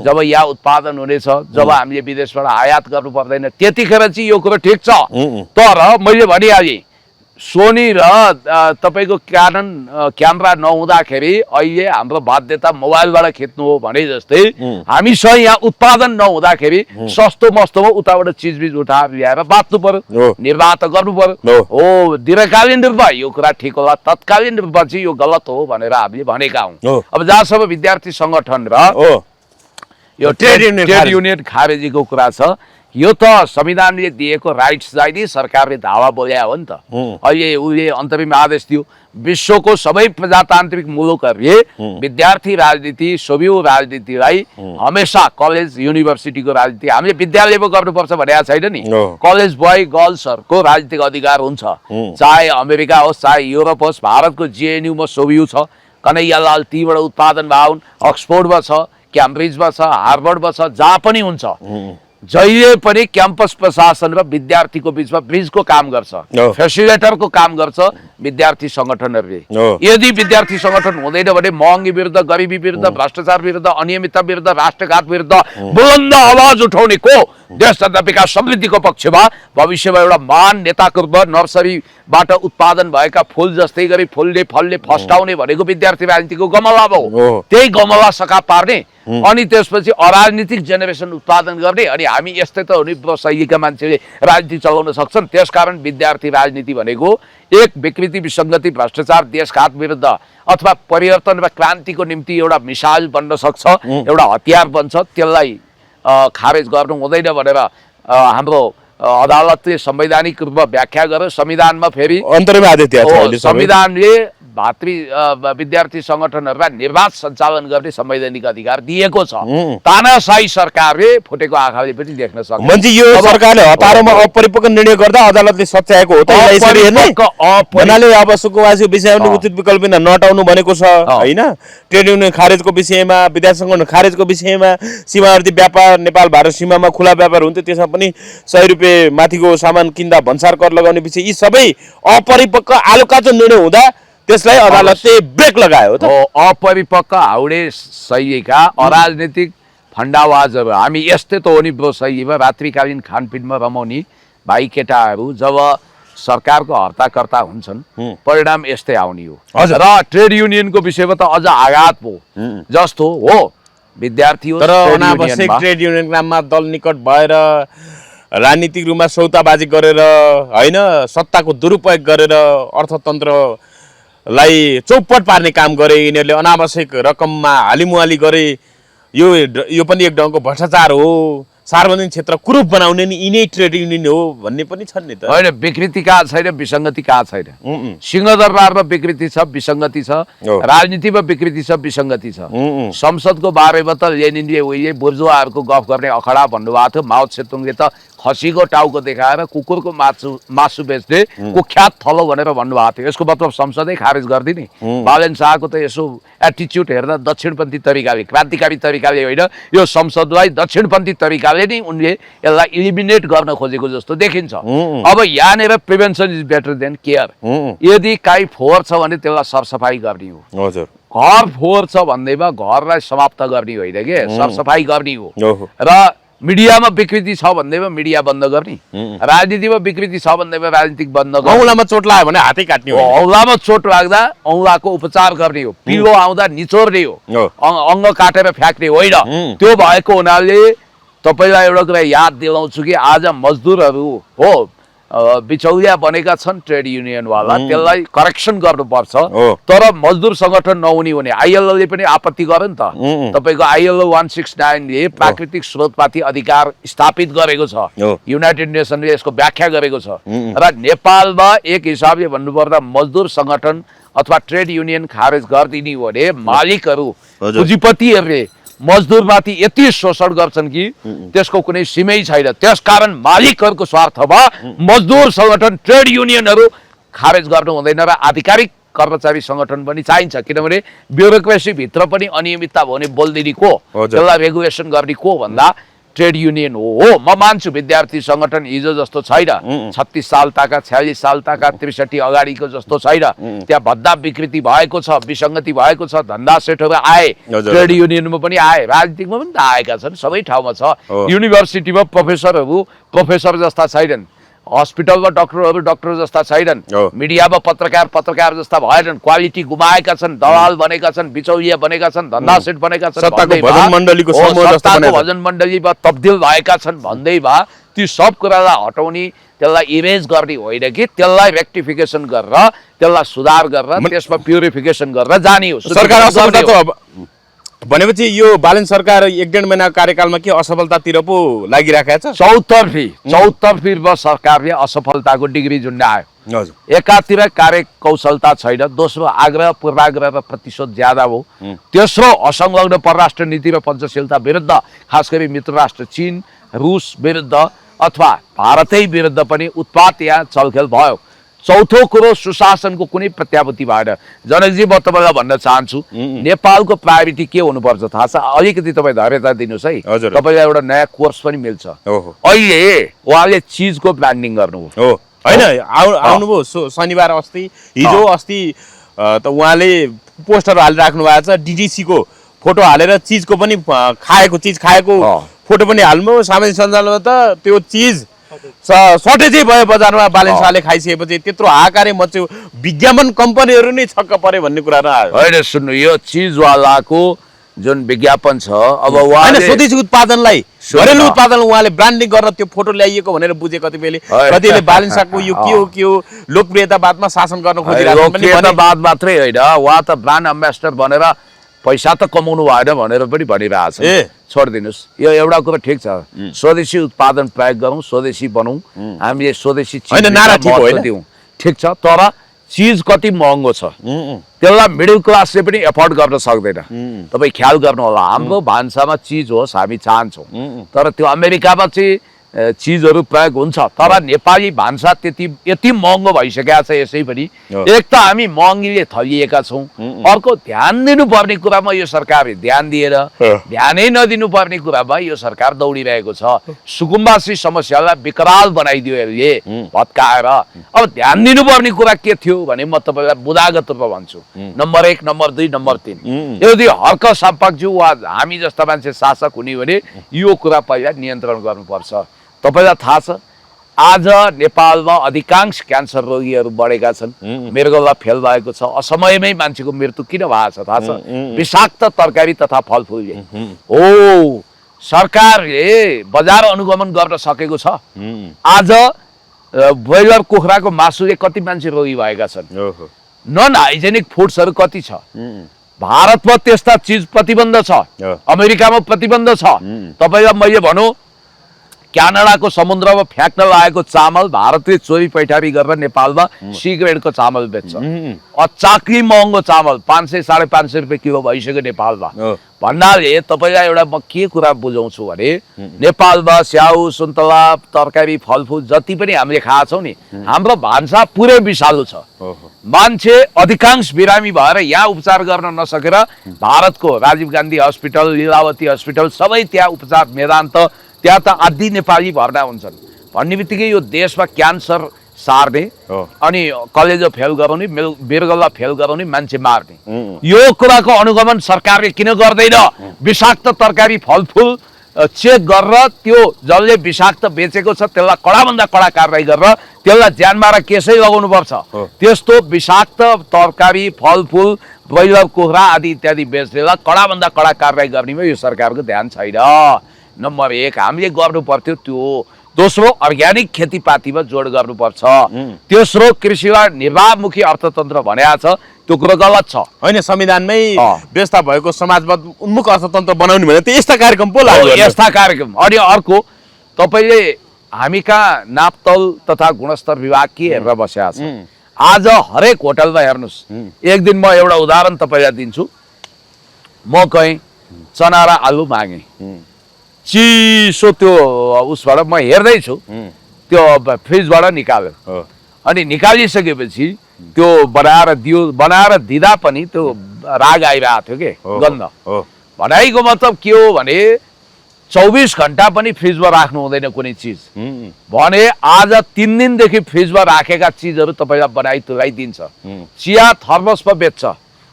जब यहाँ उत्पादन हुनेछ, जब हामीले विदेशबाट आयात गर्नु पर्दैन, त्यतिखेर चाहिँ यो कुरो ठिक छ। तर मैले भनिहालेँ, सोनी र तपाईँको क्यानन क्यामेरा नहुँदाखेरि अहिले हाम्रो बाध्यता मोबाइलबाट खिच्नु हो भने जस्तै हामीसँग यहाँ उत्पादन नहुँदाखेरि सस्तो मस्तोमा उताबाट चिजबिज उठाएर ल्याएर बाँच्नु पर्यो, निर्वाह त गर्नु पर्यो। हो, दीर्घकालीन रूपमा यो कुरा ठिक होला, तत्कालीन रूपमा चाहिँ यो गलत हो भनेर हामीले भनेका हौँ। अब जहाँसम्म विद्यार्थी सङ्गठन र यो ट्रेड युनियन खारेजीको कुरा छ, यो त संविधानले दिएको राइट्सलाई नै सरकारले धावा बोल्या हो नि त। अहिले उसले अन्तरिम आदेश दियो, विश्वको सबै प्रजातान्त्रिक मुलुकहरूले विद्यार्थी राजनीति, सोभियो राजनीतिलाई हमेसा कलेज युनिभर्सिटीको राजनीति हामीले विद्यालयमा गर्नुपर्छ भनेको छैन नि। कलेज बोय गर्ल्सहरूको राजनीतिक अधिकार हुन्छ, चाहे अमेरिका होस्, चाहे युरोप होस्। भारतको JNUमा सोभियो छ, कन्हैयालाल तीबाट उत्पादन भए हुन्, अक्सफोर्डमा छ, क्याम्ब्रिजमा छ, हार्वर्डमा छ, जहाँ पनि हुन्छ। जहिले पनि क्याम्पस प्रशासन र विद्यार्थीको बीचमा ब्रिजको काम गर्छ, फेसिलिटेटरको काम गर्छ विद्यार्थी सङ्गठनहरूले। यदि विद्यार्थी सङ्गठन हुँदैन भने महँगी विरुद्ध, गरिबी विरुद्ध, भ्रष्टाचार विरुद्ध, अनियमितता विरुद्ध, राष्ट्रघात विरुद्ध बुलन्द आवाज उठाउने को देश तथा विकास समृद्धिको पक्षमा भविष्यमा एउटा महान नेताको रूपमा नर्सरीबाट उत्पादन भएका फुल जस्तै गरी फुल्ने फलले फस्टाउने भनेको विद्यार्थी राजनीतिको गमला हो। त्यही गमला सखा पार्ने अनि त्यसपछि अराजनीतिक जेनेरेसन उत्पादन गर्ने। अनि हामी यस्तै त हुने शैलीका मान्छेले राजनीति चलाउन सक्छन्। त्यसकारण विद्यार्थी राजनीति भनेको एक विकृति, विसङ्गति, भ्रष्टाचार, देशघात विरुद्ध अथवा परिवर्तन वा क्रान्तिको निम्ति एउटा मिसाइल बन्न सक्छ, एउटा हतियार बन्छ। त्यसलाई खारेज गर्नु हुँदैन भनेर हाम्रो अदालतले संवैधानिक रूपमा व्याख्या गर्यो। संविधानमा फेरि संविधानले भातृ विद्यार्थी सङ्गठनहरूलाई निर्वाध सञ्चालन गर्ने संवैधानिक अधिकार दिएको छ। तानाशाही सरकारले फुटेको आँखाले पनि देख्न सक्छ। मान्छे यो सरकारले हतारोमा अपरिपक्व निर्णय गर्दा अदालतले सच्याएको हो त। यसरी हेर्ने भन्नाले अब सुकुम्बासीको विषयमा उचित विकल्प नटाउनु भनेको छ हैन। ट्रेड युनियन खारेजको विषयमा, विद्यार्थी सङ्गठन खारेजको विषयमा, सीमावर्ती व्यापार, नेपाल भारत सीमामा खुला व्यापार हुन्थ्यो, त्यसमा पनि 100 रुपियाँ माथिको सामान किन्दा भन्सार कर लगाउने विषय, यी सबै अपरिपक्व आलुकाचो निर्णय हुँदा त्यसलाई अदालतले ब्रेक लगायो त। अपरिपक्व हाउडे शैलीका अराजनीतिक फन्डावाजहरू हामी यस्तै त हो नि ब्रो। शैलीमा रात्रिकालीन खानपिनमा रमाउने भाइ केटाहरू जब सरकारको हर्ताकर्ता हुन्छन् परिणाम यस्तै आउने हो। र ट्रेड युनियनको विषयमा त अझ आघात हो जस्तो हो। विद्यार्थी हो तर अनावश्यक ट्रेड युनियनको नाममा दल निकट भएर राजनीतिक रूपमा सौताबाजी गरेर हैन, सत्ताको दुरुपयोग गरेर अर्थतन्त्रलाई चौपट पार्ने काम गरे यिनीहरूले। अनावश्यक रकममा हालिमुहाली गरे। यो पनि एक ढङ्गको भ्रष्टाचार हो। सार्वजनिक क्षेत्र कुरूप बनाउने नि यिनै ट्रेड युनियन हो भन्ने पनि छन् नि त। होइन, विकृति कहाँ छैन, विसङ्गति कहाँ छैन। सिंहदरबारमा विकृति छ, विसङ्गति छ। राजनीतिमा विकृति छ, विसङ्गति छ। संसदको बारेमा त लेनिनले उहिले बुर्जुवाहरूको गफ गर्ने अखडा भन्नुभएको थियो। माओ त्से-तुङले त खसीको टाउको देखाएर कुकुरको मासु बेच्ने कुख्यात थलो भनेर भन्नुभएको थियो। यसको मतलब संसदै खारेज गरिदिने। बालेन शाहको त यसो एटिच्युड हेर्दा दक्षिणपन्थी तरिकाले, क्रान्तिकारी तरिकाले होइन, यो संसदलाई दक्षिणपन्थी तरिकाले नै उनले यसलाई इलिमिनेट गर्न खोजेको जस्तो देखिन्छ। अब यहाँनिर prevention is better than care. यदि काहीँ फोहोर छ भने त्यसलाई सरसफाइ गर्ने हो। हजुर, घर फोहोर छ भन्दैमा घरलाई समाप्त गर्ने होइन के, सरसफाइ गर्ने हो। र मिडियामा विकृति छ भन्दैमा मिडिया बन्द गर्ने, राजनीतिमा विकृति छ भन्दैमा राजनीतिक बन्द गर्ने। औँलामा चोट लाग्यो भने हातै काट्ने हो। औँलामा चोट लाग्दा औँलाको उपचार गर्ने हो। पिलो आउँदा निचोर्ने हो, अङ्ग काटेर फ्याँक्ने होइन। त्यो भएको हुनाले तपाईँलाई एउटा कुरा याद दिलाउँछु कि आज मजदुरहरू हो बिचौलिया बनेका छन् ट्रेड युनियनवाला, त्यसलाई करेक्सन गर्नुपर्छ। तर मजदुर सङ्गठन नहुने हुने आइएलओले पनि आपत्ति गर्यो नि त। तपाईँको आइएलओ 169ले प्राकृतिक स्रोतमाथि अधिकार स्थापित गरेको छ। युनाइटेड नेसनले यसको व्याख्या गरेको छ। र नेपालमा एक हिसाबले भन्नुपर्दा मजदुर सङ्गठन अथवा ट्रेड युनियन खारेज गरिदिने हो भने मालिकहरू, पुँजीपतिहरूले मजदुरमाथि यति शोषण गर्छन् कि त्यसको कुनै सीमै छैन। त्यसकारण मालिकहरूको स्वार्थमा मजदुर सङ्गठन, ट्रेड युनियनहरू खारेज गर्नु हुँदैन र आधिकारिक कर्मचारी सङ्गठन पनि चाहिन्छ। किनभने ब्युरोक्रेसी भित्र पनि अनियमितता भयो भने बोलिदिने को, त्यसलाई रेगुलेसन गर्ने को भन्दा ट्रेड युनियन हो। म मान्छु विद्यार्थी सङ्गठन हिजो जस्तो छैन। 36 साल ताका, 46 साल ताका, 63 अगाडिको जस्तो छैन। त्यहाँ भद्दा विकृति भएको छ, विसङ्गति भएको छ। धन्दा सेटहरू आए, ट्रेड युनियनमा पनि आए, राजनीतिकमा पनि त आएका छन्, सबै ठाउँमा छ। युनिभर्सिटीमा प्रोफेसर जस्ता छैनन्, हस्पिटलमा डक्टर जस्ता छैनन्, मिडियामा पत्रकार जस्ता भएनन्। क्वालिटी गुमाएका छन्, दलाल बनेका छन्, बिचौलिया बनेका छन्, धन्दा सेट बनेका छन्, भजन मण्डलीमा तब्दिल भएका छन् भन्दै भए ती सब कुरालाई हटाउने, त्यसलाई इरेज गर्ने होइन कि त्यसलाई रेक्टिफिकेसन गरेर, त्यसलाई सुधार गरेर, त्यसमा प्युरिफिकेसन गरेर जाने हो। सरकार भनेपछि यो बालेन सरकार 1.5 महिनाको कार्यकालमा के असफलतातिर पो लागिराखेको छ? चौतर्फी सरकारले असफलताको डिग्री जुन्डायो। एकातिर कार्यकौशलता छैन, दोस्रो आग्रह पूर्वाग्रह र प्रतिशोध ज्यादा हो, तेस्रो असंलग्न परराष्ट्र नीति र पञ्चशीलता विरुद्ध, खास गरी मित्र राष्ट्र चीन, रुस विरुद्ध अथवा भारतै विरुद्ध पनि उत्पात यहाँ चलखेल भयो। चौथो कुरो सुशासनको कुनै प्रत्याभूति भएन। जनकजी म तपाईँलाई भन्न चाहन्छु नेपालको प्रायोरिटी के हुनुपर्छ थाहा छ? अलिकति तपाईँ धैर्यता दिनुहोस् है। हजुर। तपाईँलाई एउटा नयाँ कोर्स पनि मिल्छ। ओहो। अहिले उहाँले चिजको ब्रान्डिङ गर्नुभयो। हो होइन, आउनुभयो शनिबार अस्ति हिजो अस्ति त उहाँले पोस्टर हालिराख्नु भएको छ, डिडिसीको फोटो हालेर चिजको पनि चिज खाएको फोटो पनि हाल्नु। सामाजिक सञ्जालमा त त्यो चिज सर्टेजै भयो बजारमा। बालेन शाहले खाइसकेपछि त्यत्रो हाहाकारै मच्यो, विज्ञापन कम्पनीहरू नै छक्क परे भन्ने कुरा आयो। होइन सुन्नु, यो चिजवालाको जुन विज्ञापन छ अब उहाँले स्वदेशी उत्पादनलाई घरेलु उत्पादन उहाँले ब्रान्डिङ गर्न त्यो फोटो ल्याइएको भनेर बुझे कतिपयले। कतिले बालेन शाहको यो के हो लोकप्रियतावादमा शासन गर्न खोजिरहेको पनि भने। लोकप्रियतावाद मात्रै होइन, उहाँ त ब्रान्ड एम्बेसडर बनेर पैसा त कमाउनु भएन भनेर पनि भनिरहेछ। छोडिदिनुहोस्, यो एउटा कुरो ठिक छ, स्वदेशी उत्पादन प्रयोग गरौँ, स्वदेशी बनाउँ, हामीले स्वदेशी चिज दिउँ, ठिक छ। तर चिज कति महँगो छ त्यसलाई मिडल क्लासले पनि एफोर्ड गर्न सक्दैन। तपाईँ ख्याल गर्नु होला, हाम्रो भान्सामा चिज होस् हामी चाहन्छौँ, तर त्यो अमेरिकामा चाहिँ चिजहरू प्रयोग हुन्छ, तर नेपाली भान्सा यति महँगो भइसकेको छ। यसै पनि एक त हामी महँगीले थलिएका छौँ, अर्को ध्यान दिनुपर्ने कुरामा यो सरकारले ध्यान दिएर ध्यानै नदिनुपर्ने कुरामा यो सरकार दौडिरहेको छ। सुकुम्बासी समस्यालाई विकराल बनाइदियो यसले भत्काएर। अब ध्यान दिनुपर्ने कुरा के थियो भने म तपाईँलाई बुदागत रूपमा भन्छु। नम्बर 1, नम्बर 2, नम्बर 3, यदि हर्क साम्पाङज्यू वा हामी जस्ता मान्छे शासक हुने भने यो कुरा पहिला नियन्त्रण गर्नुपर्छ। तपाईलाई थाहा छ आज नेपालमा अधिकांश क्यान्सर रोगीहरू बढेका छन्, मृगौला फेल भएको छ, असमयमै मान्छेको मृत्यु किन भएको छ थाहा छ? विषाक्त तरकारी तथा फलफुलले हो। सरकारले बजार अनुगमन गर्न सकेको छ। आज ब्रोइलर कुखुराको मासुले कति मान्छे रोगी भएका छन्। नन हाइजेनिक फुड्सहरू कति छ। भारतमा त्यस्ता चिज प्रतिबन्ध छ, अमेरिकामा प्रतिबन्ध छ। तपाईँलाई मैले भनौँ क्यानाडाको समुद्रमा फ्याँक्न लागेको चामल भारतले चोरी पैठारी गरेर नेपालमा सी ग्रेडको चामल बेच्छ। अचाक्री महँगो चामल 500-550 रुपियाँ किलो भइसक्यो नेपालमा। भन्नाले तपाईँलाई एउटा म के कुरा बुझाउँछु भने नेपालमा स्याउ सुन्तला तरकारी फलफुल जति पनि हामीले खाएको छौँ नि, हाम्रो भान्सा पुरै विषालु छ। मान्छे अधिकांश बिरामी भएर यहाँ उपचार गर्न नसकेर भारतको राजीव गान्धी हस्पिटल, लीलावती हस्पिटल सबै त्यहाँ उपचार मेदान्त त्यहाँ त आदि नेपाली भर्ना हुन्छन् भन्ने बित्तिकै यो देशमा क्यान्सर सार्ने अनि कलेजो फेल गराउने, मृगौला फेल गराउने, मान्छे मार्ने, यो कुराको अनुगमन सरकारले किन गर्दैन? विषाक्त तरकारी फलफुल चेक गरेर त्यो जसले विषाक्त बेचेको छ त्यसलाई कडाभन्दा कडा कारवाही गरेर त्यसलाई ज्यानमारा केसै लगाउनुपर्छ। त्यस्तो विषाक्त तरकारी फलफुल ब्रोइलर कुखुरा आदि इत्यादि बेच्नेलाई कडाभन्दा कडा कारवाही गर्नेमा यो सरकारको ध्यान छैन। नम्बर 1 हामीले गर्नु पर्थ्यो त्यो। दोस्रो अर्ग्यानिक खेतीपातीमा जोड गर्नुपर्छ। तेस्रो कृषिलाई निर्वाहमुखी अर्थतन्त्र भनेको छ, त्यो कुरो गलत छ। होइन, संविधानमै व्यवस्था भएको समाजवाद उन्मुख अर्थतन्त्र बनाउने भने त यस्ता कार्यक्रम पो लाग्यो। यस्ता कार्यक्रम। अनि अर्को तपाईँले हामी कहाँ नापतौल तथा गुणस्तर विभाग के हेरेर बसेका छ? आज हरेक होटलमा हेर्नुहोस्, एक दिन म एउटा उदाहरण तपाईँलाई दिन्छु। म कहीँ चना र आलु मागेँ, चिसो त्यो उसबाट म हेर्दैछु, त्यो फ्रिजबाट निकाल्यो। अनि निकालिसकेपछि त्यो बनाएर दिँदा पनि त्यो राग आइरहेको थियो के, गन्ध। भनाइको मतलब के हो भने 24 घण्टा पनि फ्रिजमा राख्नु हुँदैन कुनै चिज भने आज 3 दिनदेखि फ्रिजमा राखेका चिजहरू तपाईँलाई बनाइ तुलाइदिन्छ। चिया थर्मसमा बेच्छ,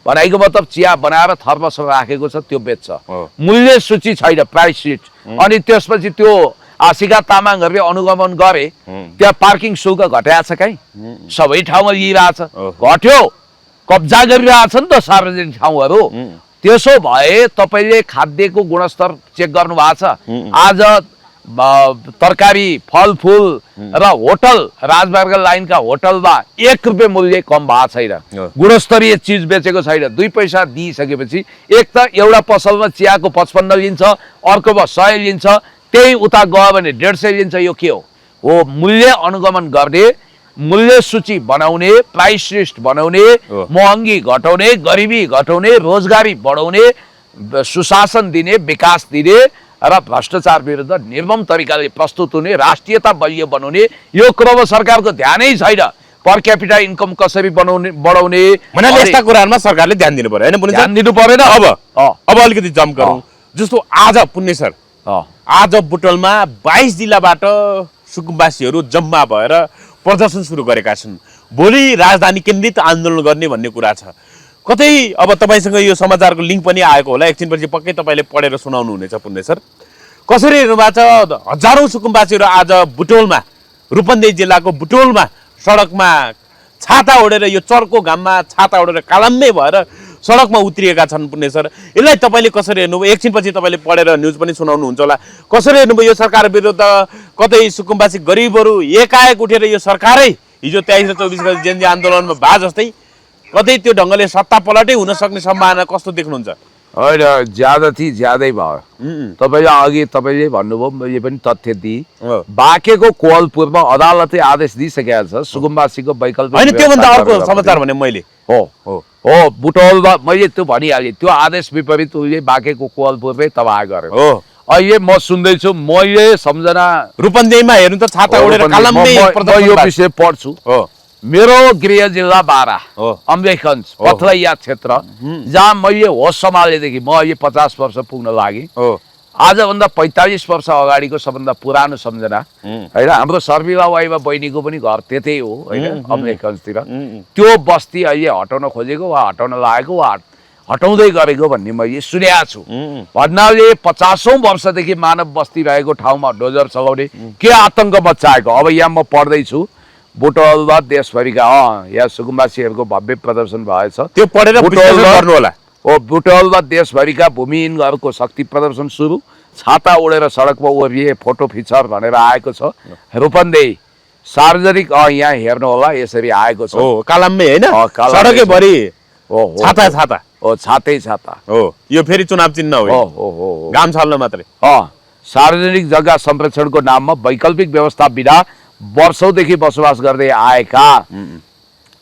बनाइको मतलब चिया बनाएर थर्मसमा राखेको छ त्यो बेच्छ। मूल्य सूची छैन, प्राइस सिट। अनि त्यसपछि त्यो आशिका तामाङहरूले अनुगमन गरे, त्यहाँ पार्किङ शुल्क घटाएको छ कहीँ? सबै ठाउँमा लिइरहेछ, घट्यो, कब्जा गरिरहेछ नि त सार्वजनिक ठाउँहरू। त्यसो भए तपाईँले खाद्यको गुणस्तर चेक गर्नु भएको छ? आज तरकारी फलफुल र होटल राजमार्ग लाइनका होटलमा 1 रुपियाँ मूल्य कम भएको छैन, गुणस्तरीय चिज बेचेको छैन। 2 पैसा दिइसकेपछि एक त एउटा पसलमा चियाको 55 लिन्छ, अर्कोमा 100 लिन्छ, त्यही उता गयो भने 150 लिन्छ। यो के हो? मूल्य अनुगमन गर्ने, मूल्य सूची बनाउने, प्राइस लिस्ट बनाउने, महँगी घटाउने, गरिबी घटाउने, रोजगारी बढाउने, सुशासन दिने, विकास दिने र भ्रष्टाचार विरुद्ध निर्मम तरिकाले प्रस्तुत हुने, राष्ट्रियता बलियो बनाउने, यो कुरोमा सरकारको ध्यानै छैन। पर क्यापिटा इन्कम कसरी बढाउने भन्नाले यस्ता कुराहरुमा सरकारले ध्यान दिनु पर्यो हैन पुण्य सर? ध्यान दिनु परेन अब अलिकति जम्प गरौँ। जस्तो आज पुण्य सर आज बुटवलमा 22 जिल्लाबाट सुकुम्बासीहरू जम्मा भएर प्रदर्शन सुरु गरेका छन्। भोलि राजधानी केन्द्रित आन्दोलन गर्ने भन्ने कुरा छ। कतै अब तपाईसँग यो समाचारको लिङ्क पनि आएको होला, एकछिनपछि पक्कै तपाईँले पढेर सुनाउनु हुनेछ पुण्य सर। कसरी हेर्नुभएको छ हजारौं सुकुम्बासीहरू आज बुटवलमा, रूपन्देही जिल्लाको बुटवलमा सडकमा छाता ओढेर, यो चर्को घाममा छाता ओढेर कालम्मै भएर सडकमा उत्रिएका छन् पुण्य सर। यसलाई तपाईँले कसरी हेर्नुभयो? एकछिनपछि तपाईँले पढेर न्युज पनि सुनाउनुहुन्छ होला। कसरी हेर्नुभयो यो सरकार विरुद्ध? कतै सुकुम्बासी गरिबहरू एकाएक उठेर यो सरकारै हिजो 23 र 24 गते जेएनजी आन्दोलनमा भए जस्तै कतै त्यो ढङ्गले सत्ता पलटै हुन सक्ने सम्भावना कस्तो देख्नुहुन्छ? होइन, ज्यादा थी ज्यादै भयो। तपाईँले भन्नुभयो, यो पनि तथ्य दिए। बाँकेको कोवलपुरमा अदालतले आदेश दिइसकेको छ सुकुम्बासीको वैकल्पिक। होइन, त्योभन्दा अर्को समाचार भने मैले हो बुटवलमा मैले त्यो भनिहालेँ, त्यो आदेश विपरीत उसले बाँकेको कोवलपुरमै तबाह गर्यो। अहिले म सुन्दैछु, मैले सम्झना रूपन्देहीमा हेर्नु त छाता ओढेर कालम्मै यो विषय पढ्छु। मेरो गृह जिल्ला बारा अम्बेखगञ्ज पथलैया क्षेत्र, जहाँ मैले होस सम्हालेदेखि म अहिले 50 वर्ष पुग्न लागेँ। आजभन्दा 45 वर्ष अगाडिको सबभन्दा पुरानो सम्झना होइन। हाम्रो शर्मिला वाइबा बहिनीको पनि घर त्यतै हो होइन, अम्बेखगञ्जतिर। त्यो बस्ती अहिले हटाउन खोजेको वा हटाउन लागेको वा हटाउँदै गरेको भन्ने मैले सुनेको छु। भन्नाले 50औं वर्षदेखि मानव बस्ती रहेको ठाउँमा डोजर चलाउने के आतंक मच्चाएको। अब यहाँ म पढ्दैछु, बुटवलमा देशभरिका यहाँ सुकुम्बासीहरूको भव्य प्रदर्शन भएछ। त्यो पढेर गर्नु होला। बुटवलमा देशभरिका भूमिहीनहरूको शक्ति प्रदर्शन सुरु, छाता ओढेर सडकमा ओर्लिए फोटो फिचर भनेर आएको छ। रूपन्देही सार्वजनिक यहाँ हेर्नु होला, यसरी आएको छ। कालम्मै होइन, सडकैभरि छाता छाता छातै छाता हो। यो फेरि चुनाव चिन्ह हो, घाम छल्न मात्रै। सार्वजनिक जग्गा संरक्षणको नाममा वैकल्पिक व्यवस्था बिना वर्षौंदेखि बसोबास गर्दै आएका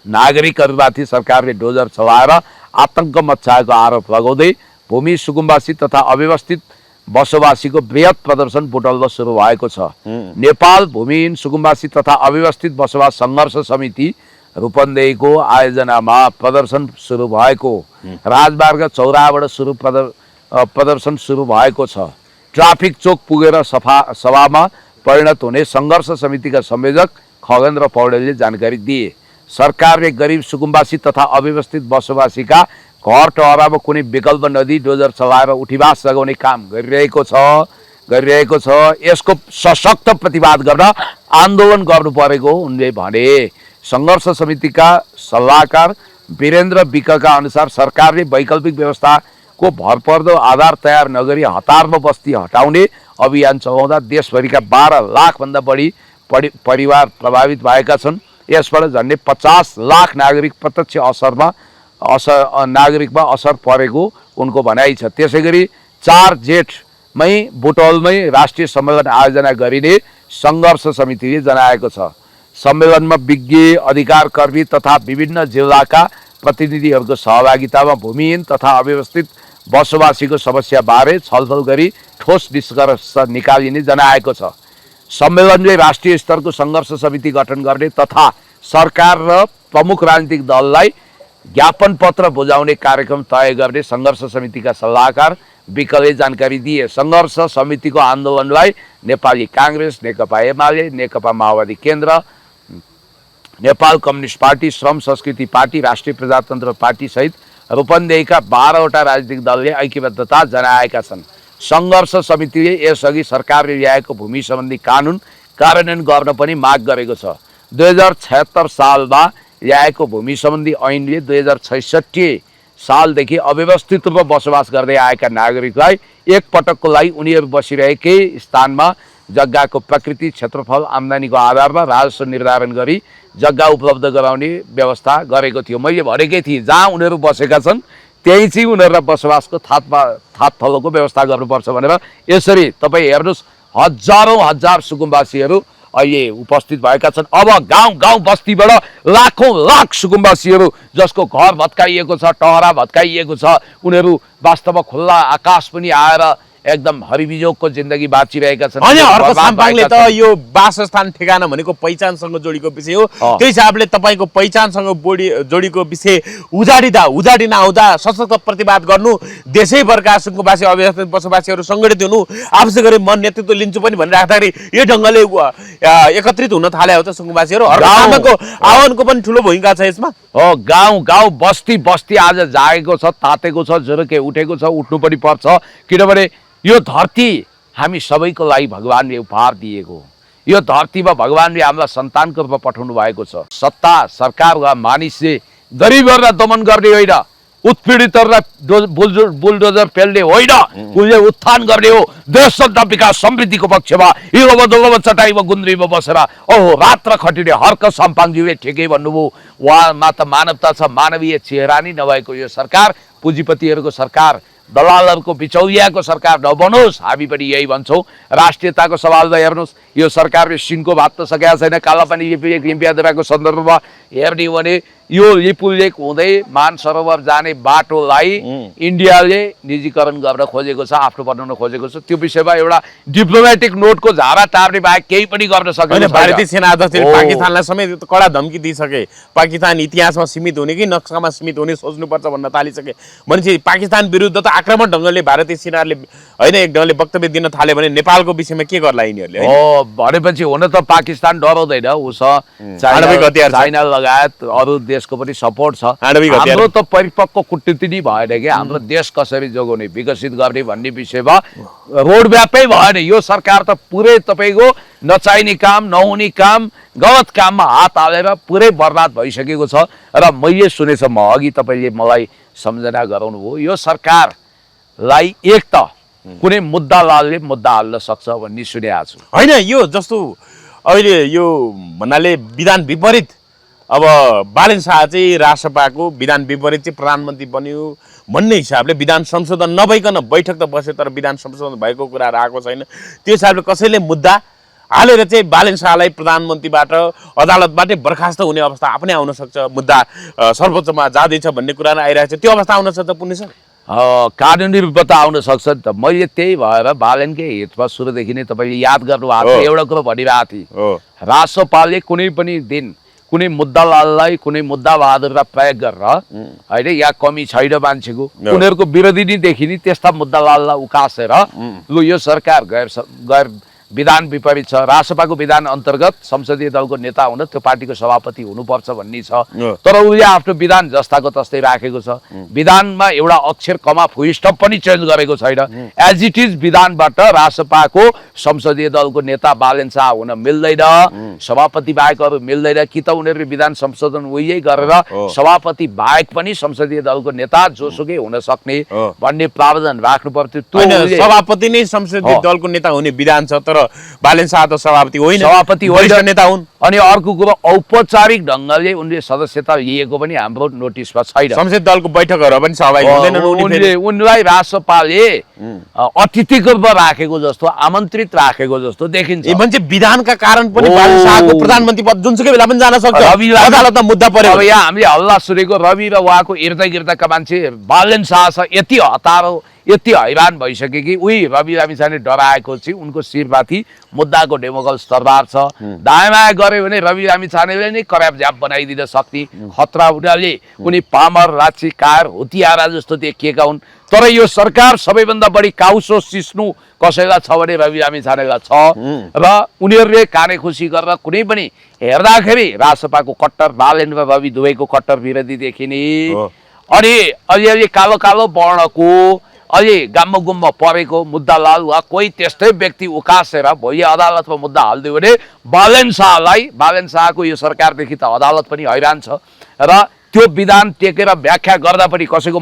नागरिकहरूमाथि सरकारले डोजर चलाएर आतंक मच्चाएको आरोप लगाउँदै भूमि सुकुम्बासी तथा अव्यवस्थित बसोबासीको बृहत प्रदर्शन बुटवलमा सुरु भएको छ। नेपाल भूमिहीन सुकुम्बासी तथा अव्यवस्थित बसोबास सङ्घर्ष समिति रूपन्देहीको आयोजनामा प्रदर्शन सुरु भएको, राजमार्ग चौराबाट प्रदर्शन सुरु भएको छ। ट्राफिक चोक पुगेर सभामा परिणत हुने सङ्घर्ष समितिका संयोजक खगेन्द्र पौडेलले जानकारी दिए। सरकारले गरिब सुकुम्बासी तथा अव्यवस्थित बसोबासीका घर टहरामा कुनै विकल्प नदिई डोजर चलाएर उठीवास लगाउने काम गरिरहेको छ। यसको सशक्त प्रतिवाद गर्न आन्दोलन गर्नु परेको उनले भने। सङ्घर्ष समितिका सल्लाहकार वीरेन्द्र विकका अनुसार सरकारले वैकल्पिक व्यवस्थाको भरपर्दो आधार तयार नगरी हतारमा बस्ती हटाउने अभियान चलाउँदा देशभरिका 12 लाखभन्दा बढी परिवार प्रभावित भएका छन्। यसबाट झन्डै 50 लाख नागरिक प्रत्यक्ष नागरिकमा असर परेको उनको भनाइ छ। त्यसै गरी 4 जेठमै बुटवलमै राष्ट्रिय सम्मेलन आयोजना गरिने सङ्घर्ष समितिले जनाएको छ। सम्मेलनमा विज्ञ, अधिकारकर्मी तथा विभिन्न जिल्लाका प्रतिनिधिहरूको सहभागितामा भूमिहीन तथा अव्यवस्थित बसोबासीको समस्याबारे छलफल गरी ठोस निष्कर्ष निकालिने जनाएको छ। सम्मेलनले राष्ट्रिय स्तरको सङ्घर्ष समिति गठन गर्ने तथा सरकार र प्रमुख राजनीतिक दललाई ज्ञापन पत्र बुझाउने कार्यक्रम तय गर्ने सङ्घर्ष समितिका सल्लाहकार विकले जानकारी दिए। सङ्घर्ष समितिको आन्दोलनलाई नेपाली काङ्ग्रेस, नेकपा एमाले, नेकपा माओवादी केन्द्र, नेपाल कम्युनिस्ट पार्टी, श्रम संस्कृति पार्टी, राष्ट्रिय प्रजातन्त्र पार्टी सहित रूपन्देहीका 12वटा राजनीतिक दलले ऐक्यबद्धता जनाएका छन्। सङ्घर्ष समितिले यसअघि सरकारले ल्याएको भूमि सम्बन्धी कानुन कार्यान्वयन गर्न पनि माग गरेको छ। 2076 सालमा ल्याएको भूमि सम्बन्धी ऐनले 2066 सालदेखि अव्यवस्थित रूपमा बसोबास गर्दै आएका नागरिकलाई एकपटकको लागि उनीहरू बसिरहेकै स्थानमा जग्गाको प्रकृति, क्षेत्रफल, आम्दानीको आधारमा राजस्व निर्धारण गरी जग्गा उपलब्ध गराउने व्यवस्था गरेको थियो। मैले भनेकै थिएँ, जहाँ उनीहरू बसेका छन् त्यही चाहिँ उनीहरूलाई बसोबासको थातथलोको व्यवस्था गर्नुपर्छ भनेर। यसरी तपाईँ हेर्नुहोस्, हजार सुकुम्बासीहरू अहिले उपस्थित भएका छन्। अब गाउँ बस्तीबाट लाखौं लाख सुकुम्बासीहरू जसको घर भत्काइएको छ, टहरा भत्काइएको छ, उनीहरू वास्तवमा खुल्ला आकाश पनि आएर एकदम हरिबिजोगको जिन्दगी बाँचिरहेका छन्। होइन हर्क बर्बाद साम्पाङले भएका त छन्। यो वासस्थान ठेगाना भनेको पहिचानसँग जोडिएको विषय हो। त्यो हिसाबले तपाईँको पहिचानसँग जोडिएको विषय उजाडी नआउँदा सशक्त प्रतिवाद गर्नु, देशैभरका सुकुम्बासी अभिजात बसोबासीहरू सङ्गठित हुनु, आफूले गरी म नेतृत्व लिन्छु पनि भनेर राख्दाखेरि यो ढङ्गले एकत्रित हुन थाले हो त सुकुम्बासीहरू। हर्क साम्पाङको आह्वानको पनि ठुलो भूमिका छ यसमा। हो, गाउँ गाउँ बस्ती बस्ती आज जागेको छ, तातेको छ, जुरुके उठेको छ, उठ्नु पनि पर्छ। किनभने यो धरती हामी सबैको लागि भगवानले उपहार दिएको। यो धरतीमा भगवानले हामीलाई सन्तानको रूपमा पठाउनु भएको छ। सत्ता सरकार वा मानिसले गरिबहरूलाई दमन गर्ने होइन, उत्पीडितहरूलाई बुलडोजर पेल्ने होइन, उसले उत्थान गर्ने हो। देश सन्ता विकास समृद्धिको पक्षमा हिलोमा दोलोमा चटाइमा गुन्द्रीमा बसेर ओहो रात्र खटिने हर्क साम्पाङज्यूले ठिकै भन्नुभयो। उहाँमा त मानवता छ, मानवीय चेहरा नै नभएको यो सरकार पुँजीपतिहरूको सरकार, दलालहरूको बिचौलियाको सरकार नबनोस्, हामी पनि यही भन्छौँ। राष्ट्रियताको सवालमा हेर्नुहोस्, यो सरकारले सिनको भात त सकेका छैन। कालापानी लिम्पियादराको सन्दर्भमा हेर्ने हो भने यो लिपुलेक हुँदै मानसरोवर जाने बाटोलाई इन्डियाले निजीकरण गर्न खोजेको छ, आफ्नो बनाउन खोजेको छ। त्यो विषयमा एउटा डिप्लोमेटिक नोटको झारा टार्ने बाहेक केही पनि गर्न सकेन। भारतीय सेना अध्यक्षले पाकिस्तानलाई समेत कडा धम्की दिइसके। पाकिस्तान इतिहासमा सीमित हुने कि नक्सामा सीमित हुने सोच्नुपर्छ भन्न थालिसके। भनेपछि पाकिस्तान विरुद्ध त आक्रमण ढङ्गले भारतीय सेनाले होइन एक ढङ्गले वक्तव्य दिन थाल्यो भने नेपालको विषयमा के गर्ला यिनीहरूले? हो, भनेपछि हुन त पाकिस्तान डराउँदैन, उसँग चाइना लगायत अरू देशको पनि सपोर्ट छ। हाम्रो त परिपक्व कुटनीति नै भएन कि हाम्रो देश कसरी जोगाउने विकसित गर्ने भन्ने विषयमा रोडम्यापै भएन। यो सरकार त पुरै तपाईँको नचाहिने काम, नहुने काम, गलत काममा हात हालेर पुरै बर्बाद भइसकेको छ। र मैले सुनेछ, म अघि तपाईँले मलाई सम्झना गराउनु भयो, यो सरकारलाई एक त कुनै मुद्दालालले मुद्दा हाल्न सक्छ भन्ने सुनेको छु। होइन, यो जस्तो अहिले यो भन्नाले विधान विपरीत, अब बालेन शाह चाहिँ रासपाको विधान विपरीत चाहिँ प्रधानमन्त्री बन्यो भन्ने हिसाबले विधान संशोधन नभइकन बैठक त बस्यो तर विधान संशोधन भएको कुराहरू आएको छैन। त्यो हिसाबले कसैले मुद्दा हालेर चाहिँ बालेन शाहलाई प्रधानमन्त्रीबाट अदालतबाटै बर्खास्त हुने अवस्था आफ्नै आउन सक्छ। मुद्दा सर्वोच्चमा जाँदैछ भन्ने कुराहरू आइरहेको छ। त्यो अवस्था आउन सक्छ पुण्य सर? कानुनी रूपमा त आउन सक्छ नि त। मैले त्यही भएर बालेनकै हितमा सुरुदेखि नै तपाईँले याद गर्नुभएको थियो, एउटा कुरो भनिरहेको थिएँ, रासपाले कुनै पनि दिन कुनै मुद्दालाललाई कुनै मुद्दा बहादुरलाई प्रयोग गरेर होइन, या कमी छैन मान्छेको, उनीहरूको विरोधी नै देखिने त्यस्ता मुद्दालाललाई उकासेर लु यो सरकार गैर विधान विपरीत छ, रासपाको विधान अन्तर्गत संसदीय दलको नेता हुन त्यो पार्टीको सभापति हुनुपर्छ भन्ने छ। तर उसले आफ्नो विधान जस्ताको तस्तै राखेको छ। विधानमा एउटा अक्षर कमा फुल स्टप पनि चेन्ज गरेको छैन। एज इट इज विधानबाट रासपाको संसदीय दलको नेता बालेन शाह हुन मिल्दैन, सभापति बाहेक अरू मिल्दैन। कि त उनीहरूले विधान संशोधन उही गरेर सभापति बाहेक पनि संसदीय दलको नेता जोसुकै हुन सक्ने भन्ने प्रावधान राख्नु पर्थ्यो। सभापति नै संसदीय दलको नेता हुने विधान छ, तर बालेन शाह त सभापति होइन, सभापति वरिष्ठ नेता हुन्। अनि अर्को कुरो औपचारिक ढङ्गले उनले सदस्यता लिएको पनि हाम्रो नोटिसमा छैन। संसदीय दलको बैठकहरू पनि सहभागी हुँदैनन्। उनलाई रासपाले अतिथिको रूपमा राखेको जस्तो, आमन्त्रित राखेको जस्तो देखिन्छ। भन्छ विधानका कारण पनि बालेन शाहको प्रधानमन्त्री पद जुनसुकै बेला पनि जान सक्छ। अदालतमा मुद्दा पर्यो। अब यहाँ हामीले हल्ला सुनेको रवि र उहाँको इर्दा गिर्दाका मान्छे बालेन शाह यति हतारो यति हैरान भइसके कि उही रवि लामिछाने डराएको चाहिँ उनको शिरमाथि मुद्दाको डेमोकल स्तरबार छ। दायाँ गऱ्यो भने रवि लामिछानेले नै कराप झ्याप बनाइदिन सक्ने खतरा उनीहरूले कुनै पामर राक्षी कार हुतियारा जस्तो देखिएका हुन्। तर यो सरकार सबैभन्दा बढी काउसो सिस्नु कसैलाई छ भने रवि लामिछानेलाई छ र उनीहरूले काने खुसी गरेर कुनै पनि हेर्दाखेरि रासपाको कट्टर बालेन र रवि दुवैको कट्टर विरोधी देखिने। अनि अलिअलि कालो कालो वर्णको अलि गाम्म गुम्म परेको मुद्दालाल वा कोही त्यस्तै व्यक्ति उकासेर भोलि अदालतमा मुद्दा हालिदियो भने बालेन शाहको यो सरकारदेखि त अदालत पनि हैरान छ। र त्यो विधान टेकेर व्याख्या गर्दा पनि कसैको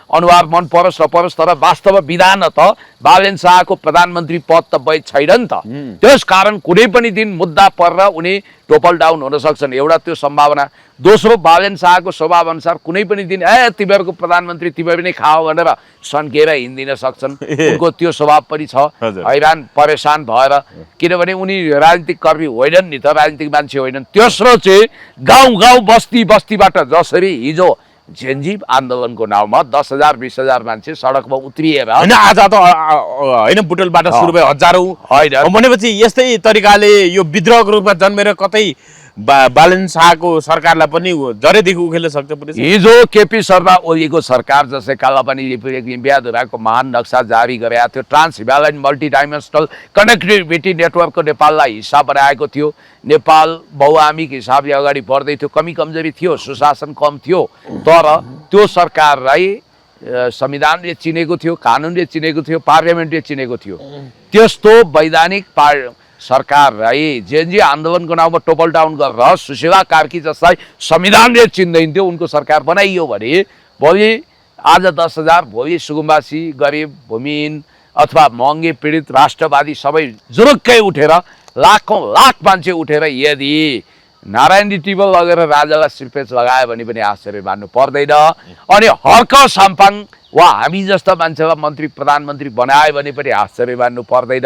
अनुहार मन परोस् नपरोस्, तर वास्तवमा विधान त बालेन शाहको प्रधानमन्त्री पद त वैध छैन नि त। त्यस कारण कुनै पनि दिन मुद्दा परेर उनी टोपल डाउन हुन सक्छन्, एउटा त्यो सम्भावना। दोस्रो, बालेन शाहको स्वभाव अनुसार कुनै पनि दिन तिमीहरूको प्रधानमन्त्री तिमीहरू नै खाओ भनेर सन्केर हिँड्दिन सक्छन्। उनको त्यो स्वभाव पनि छ, हैरान परेशान भएर, किनभने उनी राजनीतिक कर्मी होइनन् नि त, राजनीतिक मान्छे होइनन्। तेस्रो चाहिँ गाउँ गाउँ बस्ती बस्तीबाट जसरी हिजो जेनजी आन्दोलनको नाउँमा 10,000 20,000 मान्छे सडकमा उत्रिएर होइन आज त होइन बुटलबाट सुरु भयो हजारौँ होइन भनेपछि यस्तै तरिकाले यो विद्रोहको रूपमा जन्मेर कतै बालन शाहको सरकारलाई पनि जरेदेखि उखेल्न सक्छ पुलिस। हिजो केपी शर्मा ओलीको सरकार जसले कालापानी ब्याधुराको महान नक्सा जारी गरेका थियो, trans Himalayan multi dimensional connectivity नेटवर्कको नेपाललाई हिस्सा बनाएको थियो। नेपाल बहुआमिक हिसाबले अगाडि बढ्दै थियो, कमी कमजोरी थियो, सुशासन कम थियो, तर त्यो सरकारलाई संविधानले चिनेको थियो, कानुनले चिनेको थियो, पार्लियामेन्टले चिनेको थियो। त्यस्तो वैधानिक सरकारलाई जेएनजी आन्दोलनको नाउँमा टोपल डाउन गरेर सुशीला कार्की जसलाई संविधानले चिन्दैन थियो उनको सरकार बनाइयो भने भोलि आज 10,000 भोलि सुकुम्बासी गरिब भूमिहीन अथवा महँगी पीडित राष्ट्रवादी सबै जुरुक्कै उठेर लाखौँ लाख मान्छे उठेर यदि नारायणी टिबल लगेर राजालाई सिर्पेच लगायो भने पनि आश्चर्य मान्नु पर्दैन। अनि हर्क साम्पाङ वा हामी जस्ता मान्छेलाई मन्त्री प्रधानमन्त्री बनायो भने पनि आश्चर्य मान्नु पर्दैन।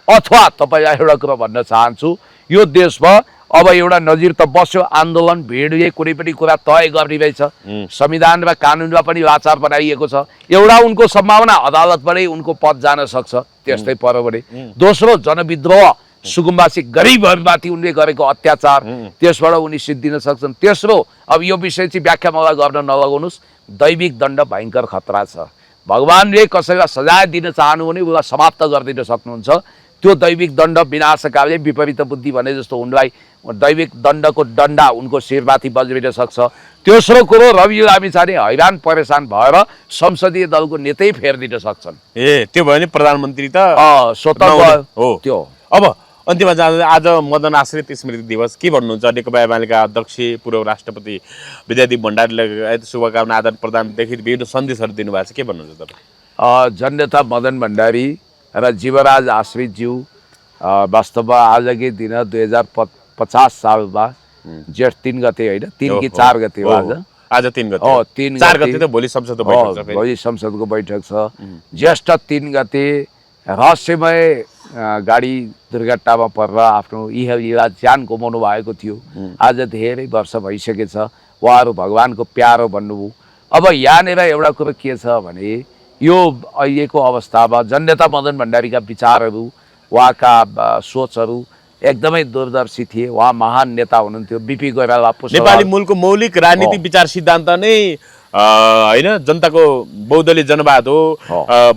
अथवा तपाईँलाई एउटा कुरा भन्न चाहन्छु, यो देशमा अब एउटा नजिर त बस्यो, आन्दोलन भिडले कुनै पनि कुरा तय गर्ने रहेछ, संविधान र कानुनमा पनि लाचार बनाइएको छ, एउटा उनको सम्भावना अदालतबाटै उनको पद जान सक्छ, त्यस्तै पर्यो भने। दोस्रो जनविद्रोह, सुकुम्बासी गरिबहरूमाथि उनले गरेको अत्याचार, त्यसबाट उनी सिद्धिन सक्छन्। तेस्रो, अब यो विषय चाहिँ व्याख्या मलाई गर्न नलगाउनुहोस्, दैविक दण्ड भयङ्कर खतरा छ। भगवानले कसैलाई सजाय दिन चाहनु भने उसलाई समाप्त गरिदिन सक्नुहुन्छ। त्यो दैविक दण्ड विनाशकाले विपरीत बुद्धि भने जस्तो उनलाई दैविक दण्डको डन्डा उनको शिरमाथि बज्रिन सक्छ। तेस्रो कुरो, रवि लामिछाने हैरान परेशान भएर संसदीय दलको नेतै फेरिदिन सक्छन्। त्यो भयो नि प्रधानमन्त्री त स्वतन्त्र हो। त्यो अब अन्त्यमा जाँदा आज मदन आश्रित स्मृति दिवस, के भन्नुहुन्छ नेकपा एमालेका अध्यक्ष पूर्व राष्ट्रपति विद्यादेवी भण्डारीलाई शुभकामना आदान प्रदानदेखि विभिन्न सन्देशहरू दिनुभएको छ, के भन्नुहुन्छ तपाईँ? जननेता मदन भण्डारी र जीवराज आश्रितज्यू वास्तवमा आजकै दिन 2050 सालमा जेठ 3 गते होइन 3 कि 4 गते हो आज 3 गते हो 3 गते त भोलि संसदको बैठक छ। भोलि संसदको बैठक छ। ज्येष्ठ 3 गते रहस्यमय गाडी दुर्घटनामा परेर आफ्नो इहलीला ज्यान गुमाउनु भएको थियो। आज धेरै वर्ष भइसकेछ। उहाँहरू भगवानको प्यारो भन्नुभयो। अब यहाँनिर एउटा कुरो के छ भने यो अहिलेको अवस्थामा जननेता मदन भण्डारीका विचारहरू, उहाँका सोचहरू एकदमै दूरदर्शी थिए। उहाँ महान नेता हुनुहुन्थ्यो। बीपी कोइराला नेपाली मूलको मौलिक राजनीतिक विचार सिद्धान्त नै होइन जनताको बहुदलीय जनवाद हो,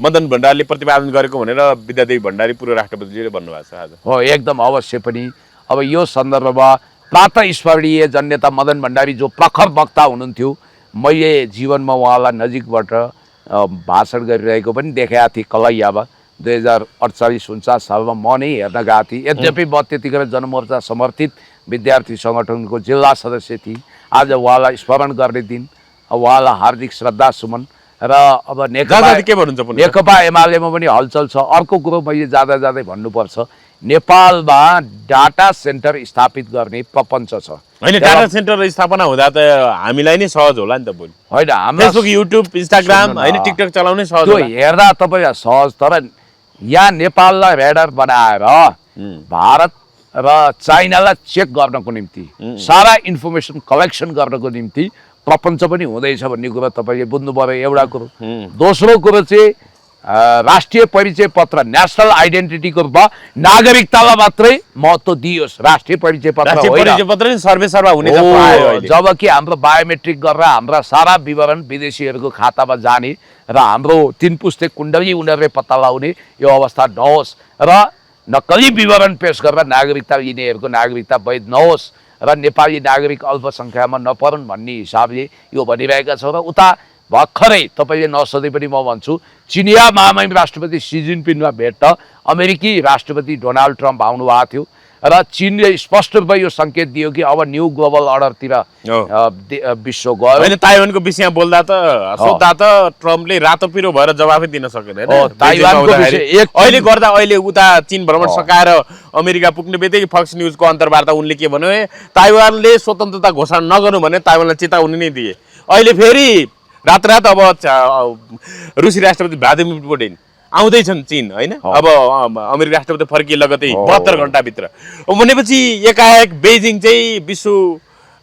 मदन भण्डारीले प्रतिपादन गरेको भनेर विद्यादेवी भण्डारी पूर्व राष्ट्रपतिजीले भन्नुभएको छ आज। हो, एकदम अवश्य पनि। अब यो सन्दर्भमा प्रातः स्मरणीय जननेता मदन भण्डारी जो प्रखर वक्ता हुनुहुन्थ्यो, मैले जीवनमा उहाँलाई नजिकबाट भाषण गरिरहेको पनि देखाएको थिएँ कलैयामा। 2048-49 सालमा म नै हेर्न गएको थिएँ। यद्यपि म त्यतिखेर जनमोर्चा समर्थित विद्यार्थी सङ्गठनको जिल्ला सदस्य थिएँ। आज उहाँलाई स्मरण गर्ने दिन, उहाँलाई हार्दिक श्रद्धा सुमन। र अब नेकपा एमालेमा पनि हलचल छ। अर्को कुरो मैले जाँदा जाँदै भन्नुपर्छ, नेपालमा डाटा सेन्टर स्थापित गर्ने प्रपञ्च छ। होइन, डाटा सेन्टर स्थापना हुँदा त हामीलाई नै सहज होला नि त भोलि। होइन, हाम्रो फेसबुक, युट्युब, इन्स्टाग्राम होइन टिकटक चलाउनै सहज त्यो होला। हेर्दा तपाईँलाई सहज, तर यहाँ नेपाललाई रेडर बनाएर भारत र चाइनालाई चेक गर्नको निम्ति, सारा इन्फर्मेसन कलेक्सन गर्नको निम्ति प्रपञ्च पनि हुँदैछ भन्ने कुरो तपाईँले बुझ्नु पर्यो, एउटा कुरो। दोस्रो कुरो चाहिँ राष्ट्रिय परिचय पत्र, नेसनल आइडेन्टिटीको रूपमा नागरिकतालाई मात्रै महत्त्व दियोस्। राष्ट्रिय परिचय पत्र सर्वेसर्वा हुने छ, जबकि हाम्रो बायोमेट्रिक गरेर हाम्रा सारा विवरण विदेशीहरूको खातामा जाने र हाम्रो 3 पुस्ते कुण्डली उनीहरूले पत्ता लगाउने यो अवस्था नहोस् र नक्कली विवरण पेश गरेर नागरिकता लिनेहरूको नागरिकता वैध नहोस् र नेपाली नागरिक अल्पसङ्ख्यामा नपरुन् भन्ने हिसाबले यो भनिरहेका छौँ। र उता भर्खरै तपाईँले नसोधे पनि म भन्छु, चिनिया महामहिम राष्ट्रपति सी जिनपिङमा भेट्न अमेरिकी राष्ट्रपति डोनाल्ड ट्रम्प आउनुभएको थियो र चीनले स्पष्ट रूपमा यो सङ्केत दियो कि अब न्यू ग्लोबल अर्डरतिर विश्व गयो। होइन, ताइवानको विषयमा बोल्दा त सोद्धा त ट्रम्पले रातो पिरो भएर जवाफै दिन सकेन। अहिले गर्दा अहिले उता चीन भ्रमण सकाएर अमेरिका पुग्ने बित्तिकै फक्स न्युजको अन्तर्वार्ता उनले के भन्यो, ताइवानले स्वतन्त्रता घोषणा नगर्नु भने ताइवानलाई चेतावनी नै दिए। अहिले फेरि रात अब रुसी राष्ट्रपति भ्लादिमिर पुटिन आउँदैछन् चीन होइन। अब अमेरिकी राष्ट्रपति फर्किए लगतै 72 घण्टाभित्र भनेपछि एकाएक बेजिङ चाहिँ विश्व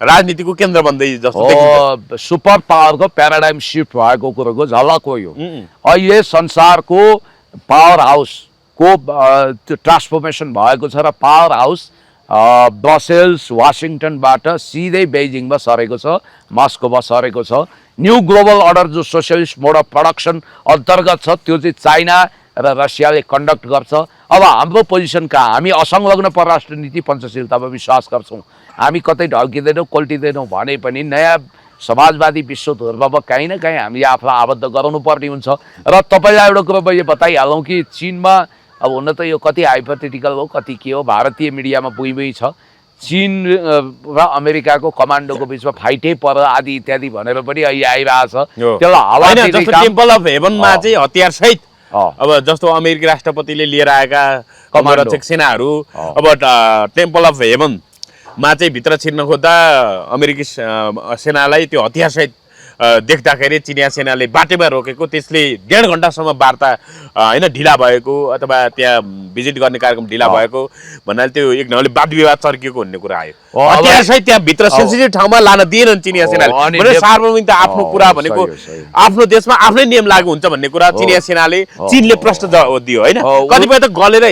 राजनीतिको केन्द्र बन्दै जस्तो देखिन्छ। सुपर पावरको प्याराडाइम सिफ्ट भएको कुरोको झलक हो यो। अहिले संसारको पावर हाउसको त्यो ट्रान्सफर्मेसन भएको छ र पावर हाउस ब्रसेल्स वासिङटनबाट सिधै बेजिङमा सरेको छ, मस्कोमा सरेको छ। न्यू ग्लोबल अर्डर जो सोसियलिस्ट मोड अफ प्रोडक्सन अन्तर्गत छ त्यो चाहिँ चाइना र रसियाले कन्डक्ट गर्छ। अब हाम्रो पोजिसन कहाँ? हामी असंलग्न परराष्ट्र नीति पञ्चशीलतामा विश्वास गर्छौँ। हामी कतै ढल्किँदैनौँ कोल्टिँदैनौँ भने पनि नयाँ समाजवादी विश्व धर्ममा कहीँ न कहीँ हामीले आफूलाई आबद्ध गराउनु पर्ने हुन्छ। र तपाईँलाई एउटा कुरो मैले बताइहालौँ कि चीनमा अब हुन त यो कति हाइपोथेटिकल हो कति के हो, भारतीय मिडियामा बुइबुइ छ, चीन र अमेरिकाको कमान्डोको बिचमा फाइटै पर आदि इत्यादि भनेर पनि अहिले आइरहेछ। त्यसलाई हवा दिने काम टेम्पल अफ हेभनमा चाहिँ हतियार सहित अब जस्तो अमेरिकी राष्ट्रपतिले लिएर आएका कमान्डो सेनाहरू अब टेम्पल अफ हेभनमा चाहिँ भित्र छिर्न खोज्दा अमेरिकी सेनालाई त्यो हतियार सहित देख्दाखेरि चिनिया सेनाले बाटैमा रोकेको, त्यसले 1.5 घण्टासम्म वार्ता होइन ढिला भएको अथवा त्यहाँ भिजिट गर्ने कार्यक्रम ढिला भएको भन्नाले त्यो एक ढङ्गले वाद विवाद चर्किएको भन्ने कुरा आयो। हतियार सहित त्यहाँ भित्र सेन्सिटिभ ठाउँमा लान दिएनन् चिनिया सेनाले भने सार्वभौमिकता आफ्नो कुरा भनेको आफ्नो देशमा आफ्नै नियम लागू हुन्छ भन्ने कुरा चिनिया सेनाले चीनले प्रश्न दियो होइन। कतिपय त गलेर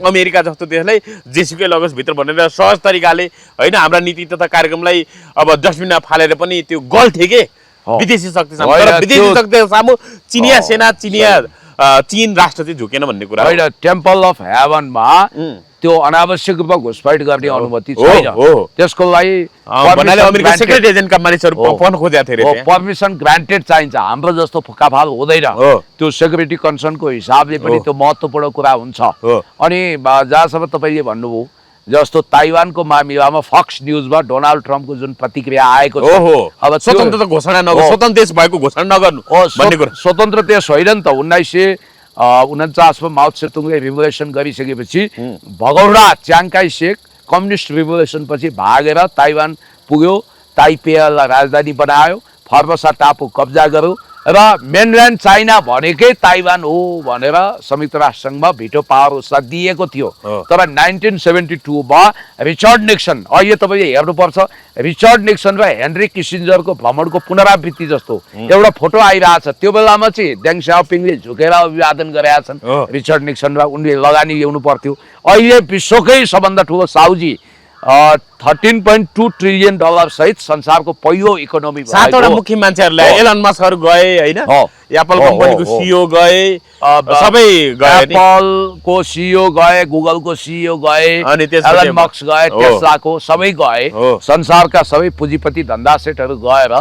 अमेरिका जस्तो देशलाई जेसुकै लगोस् भित्र भनेर सहज तरिकाले होइन हाम्रा नीति तथा कार्यक्रमलाई अब डस्टबिनमा फालेर पनि त्यो गल्थे के विदेशी शक्ति सामु। तर विदेशी शक्ति सामु चिनिया सेना चीन राष्ट्र चाहिँ झुकेन भन्ने कुरा होइन। टेम्पल अफ हेभनमा त्यो अनावश्यक रूपमा घुसपैठ गर्ने अनुमति छैन। त्यसको लागि सिक्रेट एजेन्टका मानिसहरू पढ्न खोजेका थिए, पर्मिसन ग्रान्टेड चाहिन्छ। हाम्रो जस्तो फुक्काफाल हुँदैन, त्यो सेक्युरिटी कन्सर्नको हिसाबले पनि त्यो महत्त्वपूर्ण कुरा हुन्छ। अनि जहाँसम्म तपाईँले भन्नुभयो जस्तो ताइवानको मामिलामा फक्स न्युजमा डोनाल्ड ट्रम्पको जुन प्रतिक्रिया आएको छ, अब स्वतन्त्र घोषणा नगर्नु, स्वतन्त्र देश भएको घोषणा नगर्नु भन्ने कुरा। स्वतन्त्र देश होइन नि त। 1949 माओ त्से-तुङले रिभोल्युसन गरिसकेपछि भगौडा च्याङकाई शेक कम्युनिस्ट रिभोल्युसन पछि भागेर ताइवान पुग्यो, ताइपेलाई राजधानी बनायो, फर्मोसा टापु कब्जा गर्यो र मेनल्यान्ड चाइना भनेकै ताइवान हो भनेर संयुक्त राष्ट्र सङ्घमा भिटो पावर उसलाई दिएको थियो। तर 1972 मा रिचर्ड निक्सन, अहिले तपाईँले हेर्नुपर्छ, रिचर्ड निक्सन र हेनरी किसिन्जरको भ्रमणको पुनरावृत्ति जस्तो एउटा फोटो आइरहेछ। त्यो बेलामा चाहिँ डेङ स्याओपिङले झुकेर अभिवादन गरेका छन् रिचर्ड निक्सन र उनले लगानी ल्याउनु पर्थ्यो। अहिले विश्वकै सबभन्दा ठुलो साउजी $13.2 ट्रिलियन सहित संसारको पहिलो इकोनोमी 7वटा मुख्य मान्छेहरूलाई एलन मस्कहरू गए होइन, एप्पल कम्पनीको सिइओ गए, सबै गए, एप्पलको सिइओ गए, गुगलको सिइओ गए, एलन मस्क गए, टेस्लाको सबै गए, संसारका सबै पुँजीपति धन्दा सेटहरू गएर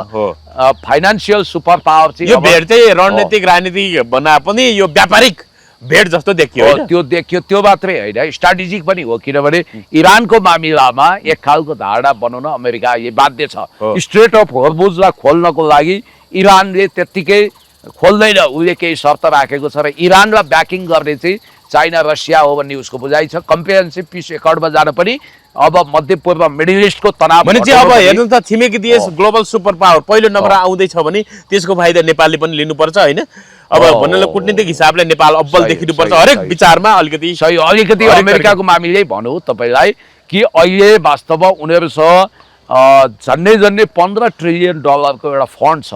फाइनान्सियल सुपर पावर चाहिँ यो भेट चाहिँ रणनीतिक राजनीतिक भन्दा पनि यो व्यापारिक भेट जस्तो देखियो। त्यो देखियो, त्यो मात्रै होइन स्ट्राटेजिक पनि हो, किनभने इरानको मामिलामा एक खालको धारणा बनाउन अमेरिका अहिले बाध्य छ। स्ट्रेट अफ हर्मुजलाई खोल्नको लागि इरानले त्यत्तिकै खोल्दैन, उसले केही शर्त राखेको छ र इरानलाई ब्याकिङ गर्ने चाहिँ चाइना रसिया हो भन्ने उसको बुझाइ छ। कम्प्रिहेन्सिभ पिस एकर्डमा जान पनि अब मध्यपूर्व मिडल इस्टको तनाव भने चाहिँ अब हेर्नु त छिमेकी देश ग्लोबल सुपर पावर पहिलो नम्बर आउँदैछ भने त्यसको फाइदा नेपालले पनि लिनुपर्छ होइन। अब भन्नाले कूटनीतिक हिसाबले नेपाल अब्बल देखिनुपर्छ हरेक विचारमा। अलिकति सही, अलिकति अमेरिकाको मामिलै भनौँ तपाईँलाई कि अहिले वास्तवमा उनीहरूसँग झन्डै 15 ट्रिलियन डलरको एउटा फन्ड छ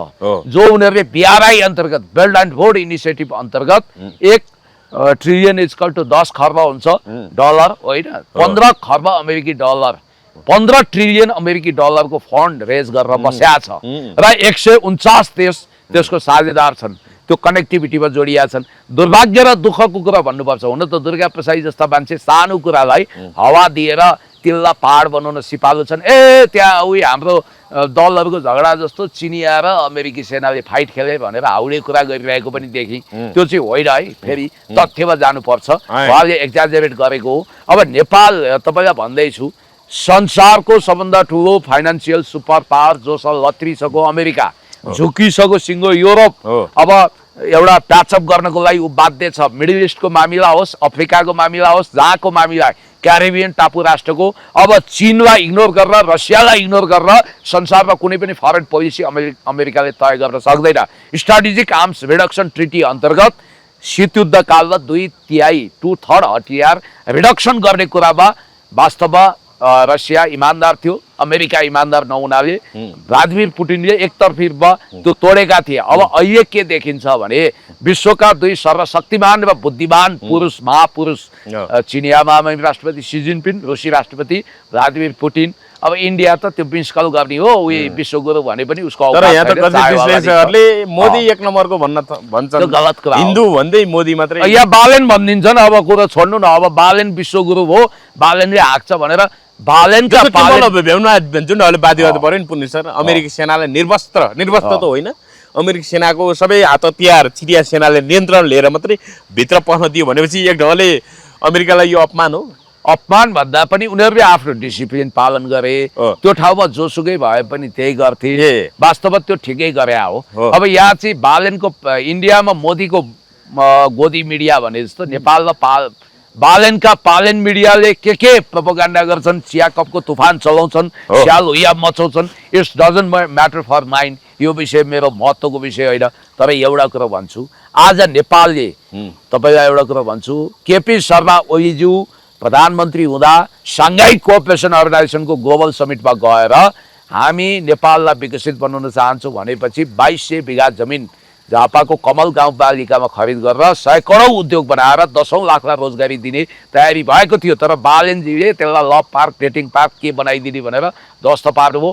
जो उनीहरूले BRI अन्तर्गत बेल्ट एन्ड रोड इनिसिएटिभ अन्तर्गत 1 ट्रिलियन इक्वल टु 10 खर्ब हुन्छ डलर होइन, 15 खर्ब अमेरिकी डलर, 15 ट्रिलियन अमेरिकी डलरको फन्ड रेज गरेर बसेका छ र 149 देश त्यसको साझेदार छन्, त्यो कनेक्टिभिटीमा जोडिया छन्। दुर्भाग्य र दुःखको कुरा भन्नुपर्छ, हुन त दुर्गा प्रसाई जस्ता मान्छे सानो कुरालाई हावा दिएर तिल्ला पहाड बनाउन सिपालु छन्। त्यहाँ उही हाम्रो दलहरूको झगडा जस्तो चिनिया र अमेरिकी सेनाले फाइट खेले भनेर हाउडे कुरा गरिरहेको पनि देखेँ। त्यो चाहिँ होइन है, फेरि तथ्यमा जानुपर्छ, उहाँले एक्जाजरेट गरेको हो। अब नेपाल तपाईँलाई भन्दैछु, संसारको सबभन्दा ठुलो फाइनान्सियल सुपर पावर जोसँग लत्रिसक्यो अमेरिका, झुकिसक्यो सिङ्गो युरोप, अब एउटा प्याचअप गर्नको लागि ऊ बाध्य छ। मिडल इस्टको मामिला होस्, अफ्रिकाको मामिला होस्, जहाँको मामिला क्यारिबियन टापु राष्ट्रको, अब चीनलाई इग्नोर गरेर रसियालाई इग्नोर गरेर संसारमा कुनै पनि फरेन पोलिसी अमेरिकाले तय गर्न सक्दैन। स्ट्राटेजिक आर्म्स रिडक्सन ट्रिटी अन्तर्गत शीतयुद्ध कालमा 2/3 हतियार रिडक्सन गर्ने कुरामा वास्तवमा रसिया इमान्दार थियो, अमेरिका इमान्दार नहुनाले भ्लादिमिर पुटिनले एकतर्फीर्फ त्यो तोडेका थिए। अब अहिले के देखिन्छ भने विश्वका दुई सर्वशक्तिमान र बुद्धिमान पुरुष महापुरुष चिनिया महामहिम राष्ट्रपति सी जिनपिङ, रुसी राष्ट्रपति भ्लादिमिर पुटिन। अब इन्डिया त त्यो विस्कल गर्ने हो, उही विश्वगुरु भने पनि उसको तर यहाँ त कति विश्लेषकहरूले मोदी एक नम्बरको भन्छन्, गलत कुरा हो। हिन्दू भन्दै मोदी मात्रै। यहाँ बालेन भनिदिन्छन्, अब कुरो छोड्नु न, अब बालेन विश्वगुरु हो, बालेनले हाक्छ भनेर बालेनका जुन अहिले वादविवाद पर्यो नि पुनित सर, अमेरिकी सेनालाई निर्वस्त्र त होइन, अमेरिकी सेनाको सबै हात हतियार चिरिया सेनाले नियन्त्रण लिएर मात्रै भित्र पस्न दियो भनेपछि एक ढङ्गले अमेरिकालाई यो अपमान हो। अपमान भन्दा पनि उनीहरूले आफ्नो डिसिप्लिन पालन गरे, त्यो ठाउँमा जोसुकै भए पनि त्यही गर्थे, वास्तवमा त्यो ठिकै गरे हो। अब यहाँ चाहिँ बालेनको इन्डियामा मोदीको गोदी मिडिया भने जस्तो नेपालमा बालेनका पालेन मिडियाले के प्रोपोगन्डा गर्छन्, चिया कपको तुफान चलाउँछन्, स्याल हुइया मचाउँछन्। It's doesn't matter for mind, यो विषय मेरो महत्त्वको विषय होइन। तर एउटा कुरो भन्छु, आज नेपालले तपाईँलाई एउटा कुरो भन्छु, केपी शर्मा ओलीज्यू प्रधानमन्त्री हुँदा साङ्घाई कोअपरेसन अर्गनाइजेसनको ग्लोबल समिटमा गएर हामी नेपाललाई विकसित बनाउन चाहन्छौँ भनेपछि 2200 बिघा जमिन झापाको कमल गाउँपालिकामा खरिद गरेर 100 करोड उद्योग बनाएर 10औं लाखलाई रोजगारी दिने तयारी भएको थियो। तर बालेनजीले त्यसलाई लभ पार्क, डेटिङ पार्क के बनाइदिने भनेर ध्वस्त पार्नुभयो।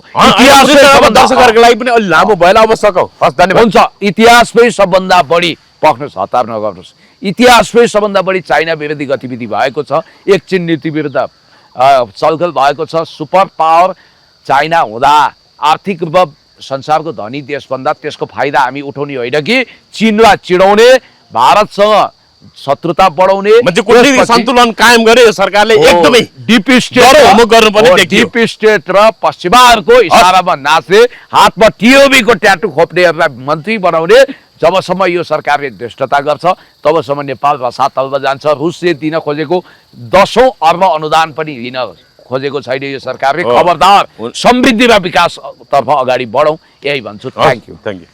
दर्शकहरूको लागि पनि अलि लामो भएन, अब सकौ। हस्, धन्यवाद। हुन्छ, इतिहासमै सबभन्दा बढी पक्नुहोस्, हतार नगर्नुहोस्, इतिहासमै सबभन्दा बढी चाइना विरोधी गतिविधि भएको छ, एक चीन नीति विरुद्ध छलफल भएको छ। सुपर पावर चाइना हुँदा आर्थिक रूपमा संसारको धनी देशभन्दा त्यसको फाइदा हामी उठाउने होइन कि चीनलाई चिडाउने, भारतसँग शत्रुता बढाउने, सन्तुलन कायम गरे सरकारले। एकदमै डिप स्टेट, डिप स्टेट र पश्चिमाहरूको इसारामा नाच्ने, हातमा टिओबीको ट्याटु खोप्नेहरूलाई मन्त्री बनाउने। जबसम्म यो सरकारले धृष्टता गर्छ तबसम्म नेपाल रसातलमा जान्छ। रुसले दिन खोजेको 10औं अर्ब अनुदान पनि लिन खोजेको छैन यो सरकारले। खबरदार, समृद्धि र विकासतर्फ अगाडि बढौँ, यही भन्छु। Thank you.